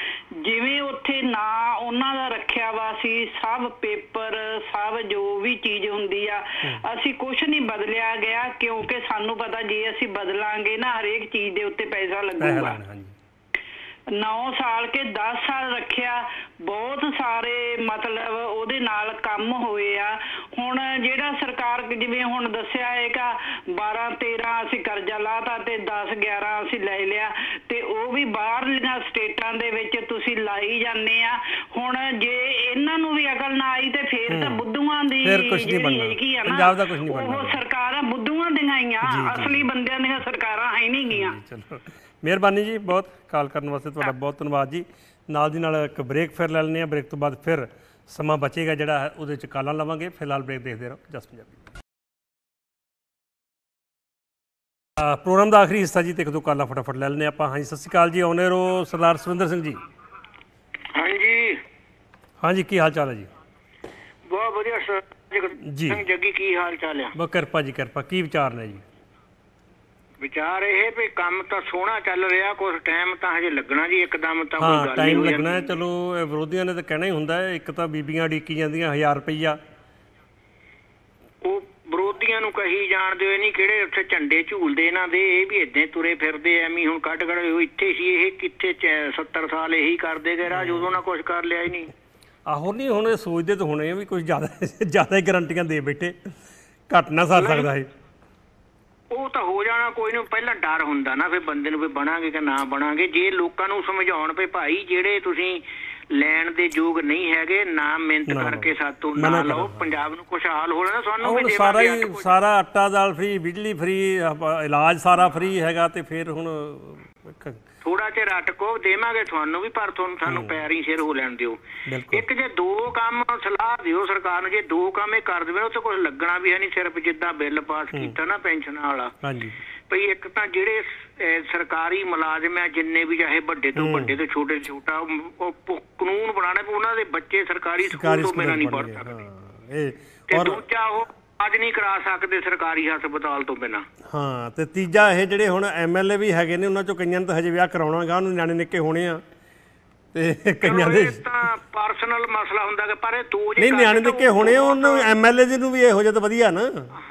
ਜਿਵੇਂ ਉੱਥੇ ਨਾ ਉਹਨਾਂ ਦਾ ਰੱਖਿਆ ਵਾ ਸੀ ਸਭ ਪੇਪਰ ਸਭ ਜੋ ਵੀ ਚੀਜ਼ ਹੁੰਦੀ ਆ, ਅਸੀਂ ਕੁਛ ਨਹੀਂ ਬਦਲਿਆ ਗਿਆ, ਕਿਉਂਕਿ ਸਾਨੂੰ ਪਤਾ ਜੇ ਅਸੀਂ ਬਦਲਾਂਗੇ ਨਾ ਹਰੇਕ ਚੀਜ਼ ਦੇ ਉੱਤੇ ਪੈਸਾ ਲੱਗੂਗਾ। 9 ਸਾਲ ਕੇ 10 ਸਾਲ ਰੱਖਿਆ, ਬਹੁਤ ਸਾਰੇ ਮਤਲਬ ਉਹਦੇ ਨਾਲ ਕੰਮ ਹੋਏ ਆ। ਹੁਣ ਜਿਹੜਾ ਸਰਕਾਰ ਜਿਵੇਂ ਹੁਣ ਦੱਸਿਆ ਹੈਗਾ 12-13 ਅਸੀਂ ਕਰਜ਼ਾ ਲਾਤਾ ਤੇ 10-11 ਅਸੀਂ ਲੈ ਲਿਆ, ਤੇ ਉਹ ਵੀ ਬਾਹਰਲੀਆਂ ਸਟੇਟਾਂ ਦੇ ਵਿੱਚ ਤੁਸੀਂ ਲਾਈ ਜਾਂਦੇ ਆ। ਹੁਣ ਜੇ ਇਹਨਾਂ ਨੂੰ ਵੀ ਅਕਲ ਨਾ ਆਈ ਤੇ ਫੇਰ ਤਾਂ ਬੁੱਧੂਆਂ ਦੀ ਜਿਹੜੀ ਹੈਗੀ ਆ ਨਾ ਉਹ ਸਰਕਾਰਾਂ ਬੁੱਧੂਆਂ ਦੀਆਂ ਹੀ ਆ, ਅਸਲੀ ਬੰਦਿਆਂ ਦੀਆਂ ਸਰਕਾਰਾਂ ਹੈ ਨਹੀਂ ਗੀਆਂ। ਮਿਹਰਬਾਨੀ ਜੀ, ਬਹੁਤ ਕਾਲ ਕਰਨ ਵਾਸਤੇ ਤੁਹਾਡਾ ਬਹੁਤ ਧੰਨਵਾਦ ਜੀ। ਨਾਲ ਦੀ ਨਾਲ ਇੱਕ ਬ੍ਰੇਕ ਫਿਰ ਲੈ ਲੈਂਦੇ ਹਾਂ, ਬ੍ਰੇਕ ਤੋਂ ਬਾਅਦ ਫਿਰ ਸਮਾਂ ਬਚੇਗਾ ਜਿਹੜਾ ਉਹਦੇ 'ਚ ਕਾਲਾਂ ਲਵਾਂਗੇ। ਫਿਲਹਾਲ ਬ੍ਰੇਕ ਦੇਖਦੇ ਰਹੋ ਜਸ ਪੰਜਾਬੀ। ਪ੍ਰੋਗਰਾਮ ਦਾ ਆਖਰੀ ਹਿੱਸਾ ਜੀ, ਤੇ ਇੱਕ ਦੋ ਕਾਲਾਂ ਫਟਾਫਟ ਲੈ ਲੈਂਦੇ ਆਪਾਂ। ਹਾਂਜੀ, ਸਤਿ ਸ਼੍ਰੀ ਅਕਾਲ ਜੀ, ਆਉਣੇ ਰਹੋ ਸਰਦਾਰ ਸਵਿੰਦਰ ਸਿੰਘ ਜੀ। ਹਾਂਜੀ ਹਾਂਜੀ, ਕੀ ਹਾਲ ਚਾਲ ਹੈ ਜੀ? ਬਹੁਤ ਵਧੀਆ ਸਰ ਜੀ। ਜੱਗੀ ਕੀ ਹਾਲ ਚਾਲ ਆ? ਬਹੁਤ ਕਿਰਪਾ ਜੀ, ਕਿਰਪਾ। ਕੀ ਵਿਚਾਰ ਨੇ ਜੀ? ਵਿਚਾਰ ਇਹ ਵੀ ਕੰਮ ਤਾਂ ਸੋਹਣਾ ਚੱਲ ਰਿਹਾ, ਕੁਝ ਟਾਈਮ ਤਾਂ ਹਜੇ ਲੱਗਣਾ ਜੀ, ਇੱਕਦਮ ਤਾਂ ਕੋਈ ਗੱਲ ਟਾਈਮ ਲੱਗਣਾ ਹੈ। ਚਲੋ ਵਿਰੋਧੀਆਂ ਨੇ ਤਾਂ ਕਹਿਣਾ ਹੀ ਹੁੰਦਾ ਹੈ, ਇੱਕ ਤਾਂ ਬੀਬੀਆਂ ਉਡੀਕੀ ਜਾਂਦੀਆਂ 1000 ਰੁਪਈਆ, ਉਹ ਵਿਰੋਧੀਆਂ ਨੂੰ ਕਹੀ ਜਾਣਦੇ ਹੋਏ ਨਹੀਂ ਕਿਹੜੇ ਉੱਥੇ ਝੰਡੇ ਝੂਲਦੇ ਇਹਨਾਂ ਦੇ, ਇਹ ਵੀ ਏਦਾਂ ਤੁਰੇ ਫਿਰਦੇ ਐਵੇਂ। ਹੁਣ ਕੱਢ ਇੱਥੇ ਸੀ, ਇਹ ਕਿੱਥੇ 70 ਸਾਲ ਇਹੀ ਕਰਦੇ ਗਏ ਰਾਜ, ਉਦੋਂ ਨਾ ਕੁਛ ਕਰ ਲਿਆ ਹੀ ਨਹੀਂ। ਆਹੋ ਨਹੀਂ, ਹੁਣ ਸੋਚਦੇ ਤਾਂ ਹੋਣੇ ਆ ਵੀ ਕੁਝ ਜ਼ਿਆਦਾ ਹੀ ਗਰੰਟੀਆਂ ਦੇ ਬੈਠੇ, ਘੱਟ ਨਾ ਸਰ ਸਕਦਾ ਇਹ। ਉਹ ਤਾਂ ਹੋ ਜਾਣਾ ਕੋਈ ਨਹੀਂ, ਪਹਿਲਾਂ ਡਰ ਹੁੰਦਾ ਨਾ ਫਿਰ ਬੰਦੇ ਨੂੰ ਵੀ ਬਣਾਂਗੇ ਕਿ ਨਾ ਬਣਾਂਗੇ। ਜੇ ਲੋਕਾਂ ਨੂੰ ਸਮਝਾਉਣ ਪਏ ਭਾਈ ਜਿਹੜੇ ਤੁਸੀਂ ਲੈਣ ਦੇ ਯੋਗ ਨਹੀਂ ਹੈਗੇ, ਨਾ ਮਿਹਨਤ ਕਰਕੇ ਸਾਤੋਂ ਨਾ ਲਓ, ਪੰਜਾਬ ਨੂੰ ਖੁਸ਼ਹਾਲ ਹੋ ਲੈਣਾ। ਸਾਨੂੰ ਵੀ ਸਾਰਾ ਆਟਾ ਦਾਲ ਫਰੀ, ਬਿਜਲੀ ਫਰੀ, ਇਲਾਜ ਸਾਰਾ ਫਰੀ ਹੈਗਾ, ਤੇ ਫਿਰ ਹੁਣ ਥੋੜਾ ਚਿਰ ਅਟਕੋ, ਦੇਵਾਂਗੇ ਤੁਹਾਨੂੰ ਵੀ, ਪਰ ਤੁਹਾਨੂੰ ਸਾਨੂੰ ਪੈਰੀ ਸਿਰ ਹੋ ਲੈਣ ਦਿਓ। ਇੱਕ ਜੇ 2 ਕੰਮ ਸਲਾਹ ਦਿਓ ਸਰਕਾਰ ਨੂੰ, ਜੇ 2 ਕੰਮ ਇਹ ਕਰ ਦੇਵੇ ਉੱਥੇ ਕੁਛ ਲੱਗਣਾ ਵੀ ਹੈ ਨਹੀਂ, ਸਿਰਫ ਜਿੱਦਾਂ ਬਿੱਲ ਪਾਸ ਕੀਤਾ ਨਾ ਪੈਨਸ਼ਨਾਂ ਵਾਲਾ। ਭਈ ਇੱਕ ਤਾਂ ਜਿਹੜੇ ਸਰਕਾਰੀ ਮੁਲਾਜ਼ਮ ਆ ਜਿੰਨੇ ਵੀ, ਚਾਹੇ ਵੱਡੇ ਤੋਂ ਵੱਡੇ ਤੋਂ ਛੋਟੇ ਤੋਂ ਛੋਟਾ, ਉਹ ਕਾਨੂੰਨ ਬਣਾਉਣੇ ਪਏ ਉਹਨਾਂ ਦੇ ਬੱਚੇ ਸਰਕਾਰੀ ਸਕੂਲ ਤੋਂ ਬਿਨਾਂ ਨਹੀਂ ਪੜ੍ਹ ਸਕਦੇ, ਤੇ ਦੂਜਾ ਉਹ ਅੱਜ ਨਹੀਂ ਕਰਾ ਸਕਦੇ ਸਰਕਾਰੀ ਹਸਪਤਾਲ ਤੋਂ ਬਿਨਾਂ। ਹਾਂ, ਤੇ ਤੀਜਾ ਇਹ ਜਿਹੜੇ ਹੁਣ MLA ਵੀ ਹੈਗੇ ਨੇ ਉਹਨਾਂ ਚੋਂ ਕਈਆਂ ਨੇ ਤਾਂ ਹਜੇ ਵਿਆਹ ਕਰਾਉਣਾ ਗਾ, ਉਹਨੂੰ ਨਿਆਣੇ ਨਿੱਕੇ ਹੋਣੇ ਆ, ਤੇ ਕਈਆਂ ਦੇ ਤਾਂ ਪਰਸਨਲ ਮਸਲਾ ਹੁੰਦਾ ਕਿ ਪਰ ਇਹ ਦੋ ਨਹੀਂ ਨਿਆਣੇ ਨਿੱਕੇ ਹੋਣੇ ਆ, ਉਹਨੂੰ MLA ਜੀ ਨੂੰ ਵੀ ਇਹੋ ਜਿਹਾ ਤਾਂ ਵਧੀਆ ਨਾ।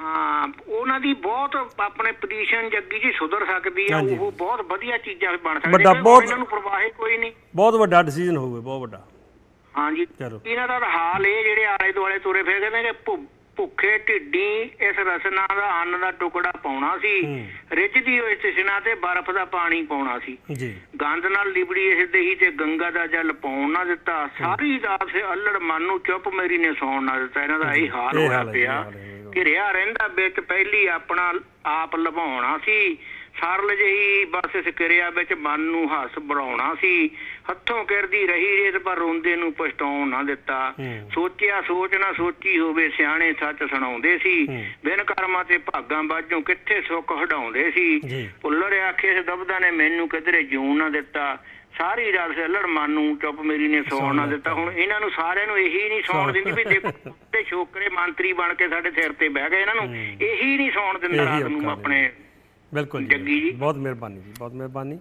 ਹਾਂ, ਉਹਨਾਂ ਦੀ ਬਹੁਤ ਆਪਣੇ ਪੋਜੀਸ਼ਨ ਜੱਗੀ ਜੀ ਸੁਧਰ ਸਕਦੀ ਆ, ਉਹ ਬਹੁਤ ਵਧੀਆ ਚੀਜ਼ਾਂ ਬਣ ਸਕਦੀਆਂ, ਇਹਨਾਂ ਨੂੰ ਪਰਵਾਹ ਕੋਈ ਨਹੀਂ। ਬਹੁਤ ਵੱਡਾ ਡਿਸੀਜਨ ਹੋਊਗਾ, ਬਹੁਤ ਵੱਡਾ। ਹਾਂਜੀ, ਇਹਨਾਂ ਦਾ ਹਾਲ ਇਹ ਜਿਹੜੇ ਆਲੇ ਦੁਆਲੇ ਤੁਰੇ ਫਿਰਦੇ ਨੇ ਕਿ ਭੁੱਖੇ ਢਿੱਡੀ ਇਸ ਰਸਨਾ ਦਾ ਅੰਨ ਦਾ ਟੁਕੜਾ ਪਾਉਣਾ ਸੀ, ਰਿੱਝਦੀ ਹੋਈ ਤ੍ਰਿਸ਼ਨਾ ਤੇ ਬਰਫ਼ ਦਾ ਪਾਣੀ ਪਾਉਣਾ ਸੀ, ਗੰਦ ਨਾਲ ਲਿਬੜੀ ਇਸ ਦੇਹੀ ਤੇ ਗੰਗਾ ਦਾ ਜਲ ਪਾਉਣ ਨਾ ਦਿੱਤਾ, ਸਾਰੀ ਰਾਤ ਅਲੜ ਮਨ ਨੂੰ ਚੁੱਪ ਮੇਰੀ ਨੇ ਸੌਣ ਨਾ ਦਿੱਤਾ। ਇਹਨਾਂ ਦਾ ਇਹ ਹਾਲ ਹੋਇਆ ਪਿਆ ਕਿ ਰਿਹਾ ਰਹਿੰਦਾ ਵਿੱਚ ਪਹਿਲੀ ਆਪਣਾ ਆਪ ਲਵਾਉਣਾ ਸੀ, ਸਰਲ ਜਿਹੀ ਬਸ ਇਸ ਕਿਰਿਆ ਵਿੱਚ ਮਨ ਨੂੰ ਹੱਸ ਬਣਾਉਣਾ ਸੀ, ਹੱਥੋਂ ਕਿਰਦੀ ਰਹੀ ਰੇਤ ਪਰ ਰੋਂਦੇ ਨੂੰ ਪਛਤਾਉਣ ਨਾ ਦਿੱਤਾ, ਸੋਚਿਆ ਸੋਚ ਨਾ ਸੋਚੀ ਹੋਵੇ ਸਿਆਣੇ ਸੱਚ ਸੁਣਾਉਂਦੇ ਸੀ, ਬਿਨ ਕਰਮਾਂ ਤੇ ਭਾਗਾਂ ਬਾਝੋਂ ਕਿੱਥੇ ਸੁੱਖ ਹਟਾਉਂਦੇ ਸੀ, ਭੁੱਲਰ ਆਖੇ ਇਸ ਦਬਦਾ ਨੇ ਮੈਨੂੰ ਕਿਧਰੇ ਜਿਉਣ ਨਾ ਦਿੱਤਾ, ਸਾਰੀ ਰਾਤ ਲੜ ਮਨ ਨੂੰ ਚੁੱਪ ਮੇਰੀ ਨੇ ਸੌਣ ਨਾ ਦਿੱਤਾ। ਹੁਣ ਇਹਨਾਂ ਨੂੰ ਸਾਰਿਆਂ ਨੂੰ ਇਹੀ ਨਹੀਂ ਸੌਣ ਦਿੰਦੀ ਵੀ ਦੇਖੋ ਤੇ ਛੋਕਰੇ ਮੰਤਰੀ ਬਣ ਕੇ ਸਾਡੇ ਸਿਰ ਤੇ ਬਹਿ ਗਏ, ਇਹਨਾਂ ਨੂੰ ਇਹੀ ਨਹੀਂ ਸੌਣ ਦਿੰਦਾ ਰਾਤ ਨੂੰ ਆਪਣੇ। ਬਿਲਕੁਲ ਜੀ, ਬਹੁਤ ਮਿਹਰਬਾਨੀ ਜੀ, ਬਹੁਤ ਮਿਹਰਬਾਨੀ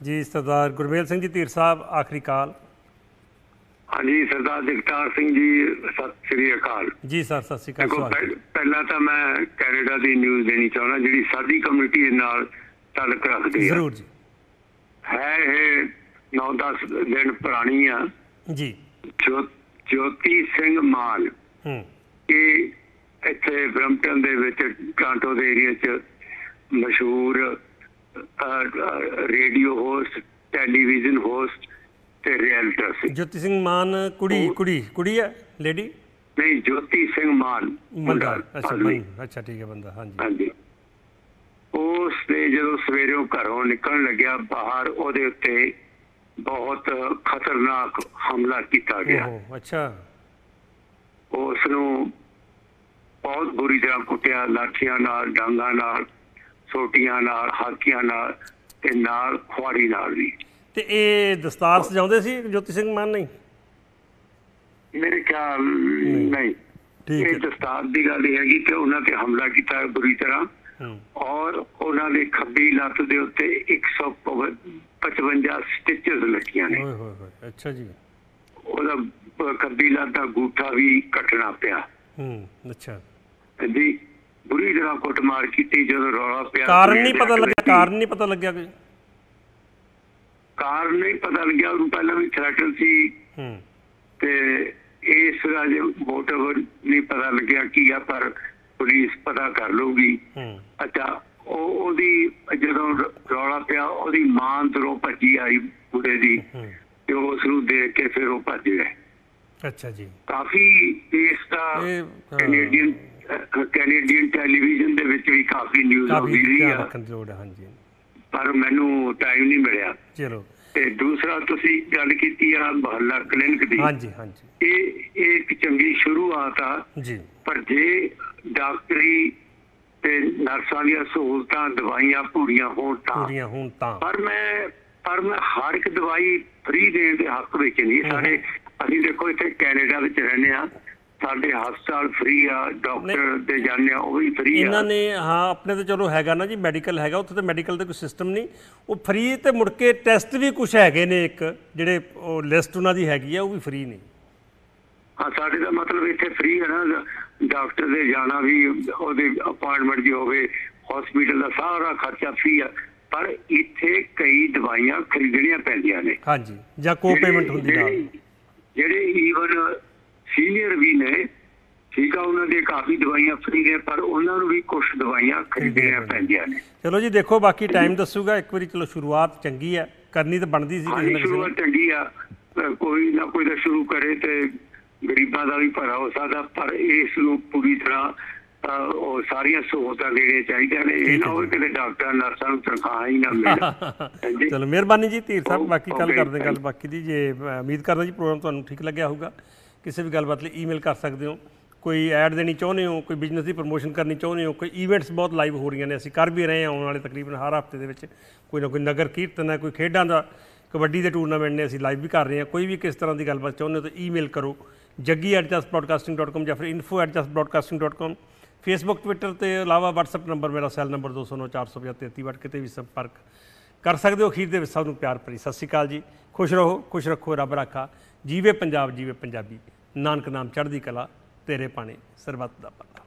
ਜੀ। ਸਰਦਾਰ ਗੁਰਮੇਲ ਸਿੰਘ ਜੀ ਧੀਰ ਸਾਹਿਬ, ਆਖਰੀ ਕਾਲ। ਹਾਂਜੀ, ਸਰਦਾਰ ਜਗਤਾਰ ਸਿੰਘ ਜੀ, ਸਤਿ ਸ੍ਰੀ ਅਕਾਲ ਜੀ। ਸਰ ਸਤਿ ਸ੍ਰੀ ਅਕਾਲ। ਪਹਿਲਾਂ ਤਾਂ ਮੈਂ ਕੈਨੇਡਾ ਦੀ ਨਿਊਜ਼ ਦੇਣੀ ਚਾਹੁੰਦਾ ਜਿਹੜੀ ਸਾਡੀ ਕਮਿਊਨਿਟੀ ਨਾਲ ਤਾਲੁਕ ਰੱਖਦੀ ਹੈ। ਜ਼ਰੂਰ ਜੀ। ਹੈ ਇਹ 9-10 ਦਿਨ ਪੁਰਾਣੀ ਆ ਜੀ। ਜੋਤੀ ਸਿੰਘ ਮਾਲ ਇਹ ਉੱਥੇ ਬਰੰਪਟਨ ਦੇ ਵਿੱਚ ਟੋਰਾਂਟੋ ਦੇ ਏਰੀਆ 'ਚ ਮਸ਼ਹੂਰ ਰੇਡੀਓ ਹੋਸਟ, ਟੈਲੀਵਿਜ਼ਨ ਹੋਸਟ ਤੇ ਰਿਐਲਟਰ ਸੀ। ਜੋਤੀ ਸਿੰਘ ਮਾਨ ਕੁੜੀ ਹੈ ਲੇਡੀ? ਨਹੀਂ, ਜੋਤੀ ਸਿੰਘ ਮਾਨ ਮੁੰਡਾ। ਅੱਛਾ ਠੀਕ ਹੈ ਬੰਦਾ। ਹਾਂਜੀ ਹਾਂਜੀ। ਉਸ ਨੇ ਜਦੋਂ ਸਵੇਰੇ ਘਰੋਂ ਨਿਕਲਣ ਲੱਗਿਆ ਬਾਹਰ, ਉਹਦੇ ਉੱਤੇ ਬਹੁਤ ਖਤਰਨਾਕ ਹਮਲਾ ਕੀਤਾ ਗਿਆ। ਅੱਛਾ। ਉਸ ਨੂੰ ਬਹੁਤ ਬੁਰੀ ਤਰ੍ਹਾਂ ਕੁੱਟਿਆ, ਲਾਠੀਆਂ ਨਾਲ, ਡਾਂਗਾਂ ਨਾਲ, ਸੋਟੀਆਂ ਨਾਲ, ਹਾਕੀਆਂ ਨਾਲ ਤੇ ਨਾਲ ਖੁਆਰੀ ਨਾਲ ਵੀ। ਤੇ ਇਹ ਦਸਤਾਰ ਸਜਾਉਂਦੇ ਸੀ ਜੋਤੀ ਸਿੰਘ ਮਾਨ? ਨਹੀਂ, ਮੇਰੇ ਖਿਆਲ ਨਹੀਂ। ਇਹ ਦਸਤਾਰ ਦੀ ਗੱਲ ਇਹ ਹੈਗੀ ਕਿ ਉਹਨਾਂ ਤੇ ਹਮਲਾ ਕੀਤਾ ਬੁਰੀ ਤਰ੍ਹਾਂ, ਔਰ ਉਹਨਾਂ ਦੇ ਖੱਬੀ ਲੱਤ ਦੇ ਉੱਤੇ 155 ਸਟਿਚਸ ਲੱਗੀਆਂ ਨੇ। ਅੱਛਾ ਜੀ। ਉਹਦਾ ਖੱਬੀ ਲੱਤ ਦਾ ਗੂਠਾ ਵੀ ਕੱਟਣਾ ਪਿਆ। ਅੱਛਾ ਜੀ। ਬੁਰੀ ਤਰ੍ਹਾਂ ਕੁੱਟਮਾਰ ਕੀਤੀ। ਜਦੋਂ ਰੌਲਾ ਪਿਆ, ਕਾਰਨ ਨਹੀਂ ਪਤਾ ਲੱਗਿਆ? ਕਾਰਨ ਨਹੀਂ ਪਤਾ ਲੱਗਿਆ? ਕੋਈ ਕਾਰਨ ਨਹੀਂ ਪਤਾ ਲੱਗਿਆ। ਉਹਨੂੰ ਪਹਿਲਾਂ ਵੀ ਥ੍ਰੈਟਨ ਸੀ ਤੇ ਇਸ ਦਾ ਜੇ ਮੋਟਿਵ ਨਹੀਂ ਪਤਾ ਲੱਗਿਆ ਕੀ ਆ, ਪਰ ਪੁਲਿਸ ਪਤਾ ਕਰ ਲਊਗੀ। ਅੱਛਾ, ਉਹਦੀ ਜਦੋਂ ਰੌਲਾ ਪਿਆ, ਉਹਦੀ ਮਾਂ ਅੰਦਰੋਂ ਭੱਜੀ ਆਈ ਮੁੰਡੇ ਦੀ ਤੇ ਉਸ ਨੂੰ ਦੇਖ ਕੇ ਫਿਰ ਉਹ ਭੱਜ ਗਏ। ਅੱਛਾ ਜੀ। ਕਾਫੀ ਇਸ ਦਾ ਕੈਨੇਡੀਅਨ ਟੈਲੀਵਿਜ਼ਨ ਦੇ ਵਿੱਚ ਵੀ ਕਾਫੀ ਨਿਊਜ਼ ਆਉਂਦੀ ਰਹੀ ਆ, ਪਰ ਮੈਨੂੰ ਟਾਈਮ ਨਹੀਂ ਮਿਲਿਆ। ਚਲੋ। ਤੇ ਦੂਸਰਾ ਤੁਸੀਂ ਗੱਲ ਕੀਤੀ ਆ ਮੁਹੱਲਾ ਕਲੀਨਿਕ ਦੀ। ਹਾਂਜੀ ਹਾਂਜੀ। ਇਹ ਇੱਕ ਚੰਗੀ ਸ਼ੁਰੂਆਤ ਆ ਜੀ, ਪਰ ਜੇ ਡਾਕਟਰੀ ਤੇ ਨਰਸਾਂ ਦੀਆਂ ਸਹੂਲਤਾਂ, ਦਵਾਈਆਂ ਪੂਰੀਆਂ ਹੋਣ ਤਾਂ। ਪਰ ਮੈਂ ਹਰ ਇੱਕ ਦਵਾਈ ਫ੍ਰੀ ਦੇਣ ਦੇ ਹੱਕ ਵਿੱਚ ਨਹੀਂ। ਸਾਡੇ ਅਸੀਂ ਦੇਖੋ ਇੱਥੇ ਕੈਨੇਡਾ ਵਿੱਚ ਰਹਿੰਦੇ ਆ, ਸਾਡੇ ਹਸਪਤਾਲ ਫ੍ਰੀ ਆ, ਡਾਕਟਰ ਦੇ ਜਾਂਦੇ ਆ ਉਹ ਵੀ ਫ੍ਰੀ ਆ। ਇਹਨਾਂ ਨੇ ਆਪਣੇ ਤਾਂ ਚਲੋ ਹੈਗਾ ਨਾ ਜੀ, ਮੈਡੀਕਲ ਹੈਗਾ ਉੱਥੇ, ਤਾਂ ਮੈਡੀਕਲ ਦਾ ਕੋਈ ਸਿਸਟਮ ਨਹੀਂ, ਉਹ ਫ੍ਰੀ ਤੇ ਮੁੜ ਕੇ ਟੈਸਟ ਵੀ ਕੁਛ ਹੈਗੇ ਨੇ, ਇੱਕ ਜਿਹੜੇ ਉਹ ਲਿਸਟ ਉਹਨਾਂ ਦੀ ਹੈਗੀ ਆ ਉਹ ਵੀ ਫ੍ਰੀ ਨਹੀਂ। ਹਾਂ, ਸਾਡੇ ਦਾ ਮਤਲਬ ਇੱਥੇ ਫ੍ਰੀ ਹੈ ਨਾ, ਡਾਕਟਰ ਦੇ ਜਾਣਾ ਵੀ, ਉਹਦੇ ਅਪਾਇੰਟਮੈਂਟ ਜੀ ਹੋਵੇ, ਹਸਪੀਟਲ ਦਾ ਸਾਰਾ ਖਰਚਾ ਫ੍ਰੀ ਆ। ਪਰ ਇੱਥੇ ਕਈ ਦਵਾਈਆਂ ਖਰੀਦਣੀਆਂ ਪੈਂਦੀਆਂ ਨੇ। ਹਾਂਜੀ, ਜਾਂ ਕੋ ਪੇਮੈਂਟ ਹੁੰਦੀ ਨਾਲ। ਜਿਹੜੇ ਈਵਨ ਸੀਨੀਅਰ ਵੀ ਨੇ, ਠੀਕ ਆ, ਉਹਨਾਂ ਦੇ ਕਾਫੀ ਦਵਾਈਆਂ ਫ੍ਰੀ ਨੇ, ਪਰ ਉਹਨਾਂ ਨੂੰ ਵੀ ਕੁਝ ਦਵਾਈਆਂ ਖਰੀਦਣੀਆਂ ਪੈਂਦੀਆਂ ਨੇ। ਚਲੋ ਜੀ, ਦੇਖੋ ਬਾਕੀ ਟਾਈਮ ਦੱਸੂਗਾ। ਇੱਕ ਵਾਰੀ ਚਲੋ ਸ਼ੁਰੂਆਤ ਚੰਗੀ ਹੈ, ਕਰਨੀ ਤਾਂ ਬਣਦੀ ਸੀ। ਸ਼ੁਰੂਆਤ ਚੰਗੀ ਆ, ਕੋਈ ਨਾ ਕੋਈ ਤਾਂ ਸ਼ੁਰੂ ਕਰੇ ਤੇ ਗਰੀਬਾਂ ਦਾ ਵੀ ਭਲਾ ਹੋ ਸਕਦਾ, ਪਰ ਇਸ ਨੂੰ ਪੂਰੀ ਤਰ੍ਹਾਂ ਉਹ ਸਾਰੀਆਂ ਸਹੂਲਤਾਂ ਦੇਣੀਆਂ ਚਾਹੀਦੀਆਂ ਨੇ। ਇਹ ਨਾ ਹੋਵੇ ਕਿ ਡਾਕਟਰ ਨਰਸਾਂ ਨੂੰ ਤਨਖਾਹ ਹੀ ਨਾ ਮਿਲੇ। ਚਲੋ, ਮਿਹਰਬਾਨੀ ਜੀ ਧੀਰ ਸਾਹਿਬ। ਬਾਕੀ ਕੱਲ ਕਰਦੇ ਗੱਲ ਬਾਕੀ ਦੀ। ਜੇ ਉਮੀਦ ਕਰਦਾ ਜੀ ਪ੍ਰੋਗਰਾਮ ਤੁਹਾਨੂੰ ਠੀਕ ਲੱਗਿਆ ਹੋਊਗਾ। ਕਿਸੇ ਵੀ ਗੱਲਬਾਤ ਲਈ ਈਮੇਲ ਕਰ ਸਕਦੇ ਹੋ। ਕੋਈ ਐਡ ਦੇਣੀ ਚਾਹੁੰਦੇ ਹੋ, ਕੋਈ ਬਿਜ਼ਨਸ ਦੀ ਪ੍ਰਮੋਸ਼ਨ ਕਰਨੀ ਚਾਹੁੰਦੇ ਹੋ, ਕੋਈ ਈਵੈਂਟਸ ਬਹੁਤ ਲਾਈਵ ਹੋ ਰਹੀਆਂ ਨੇ, ਅਸੀਂ ਕਰ ਵੀ ਰਹੇ ਹਾਂ। ਆਉਣ ਵਾਲੇ ਤਕਰੀਬਨ ਹਰ ਹਫ਼ਤੇ ਦੇ ਵਿੱਚ ਕੋਈ ਨਾ ਕੋਈ ਨਗਰ ਕੀਰਤਨ ਹੈ, ਕੋਈ ਖੇਡਾਂ ਦਾ, ਕਬੱਡੀ ਦੇ ਟੂਰਨਾਮੈਂਟ ਨੇ, ਅਸੀਂ ਲਾਈਵ ਵੀ ਕਰ ਰਹੇ ਹਾਂ। ਕੋਈ ਵੀ ਕਿਸ ਤਰ੍ਹਾਂ ਦੀ ਗੱਲਬਾਤ ਚਾਹੁੰਦੇ ਹੋ ਤਾਂ ਈਮੇਲ ਕਰੋ jaggi@justbroadcasting.com ਜਾਂ ਫਿਰ info@justbroadcasting.com। ਫੇਸਬੁੱਕ, ਟਵਿੱਟਰ ਤੇ ਇਲਾਵਾ WhatsApp ਨੰਬਰ ਮੇਰਾ ਸੈੱਲ ਨੰਬਰ 209-450-3362, ਕਿਤੇ ਵੀ ਸੰਪਰਕ ਕਰ ਸਕਦੇ ਹੋ। ਅਖੀਰ ਦੇ ਵਿੱਚ ਸਭ ਨੂੰ ਪਿਆਰ ਭਰੀ ਸਤਿ ਸ਼੍ਰੀ ਅਕਾਲ ਜੀ। ਖੁਸ਼ ਰਹੋ, ਖੁਸ਼ ਰੱਖੋ, ਰੱਬ ਰਾਖਾ। ਜੀਵੇ ਪੰਜਾਬ, ਜੀਵੇ ਪੰਜਾਬੀ। ਨਾਨਕ ਨਾਮ ਚੜ੍ਹਦੀ ਕਲਾ, ਤੇਰੇ ਪਾਣੇ ਸਰਬੱਤ ਦਾ ਭਲਾ।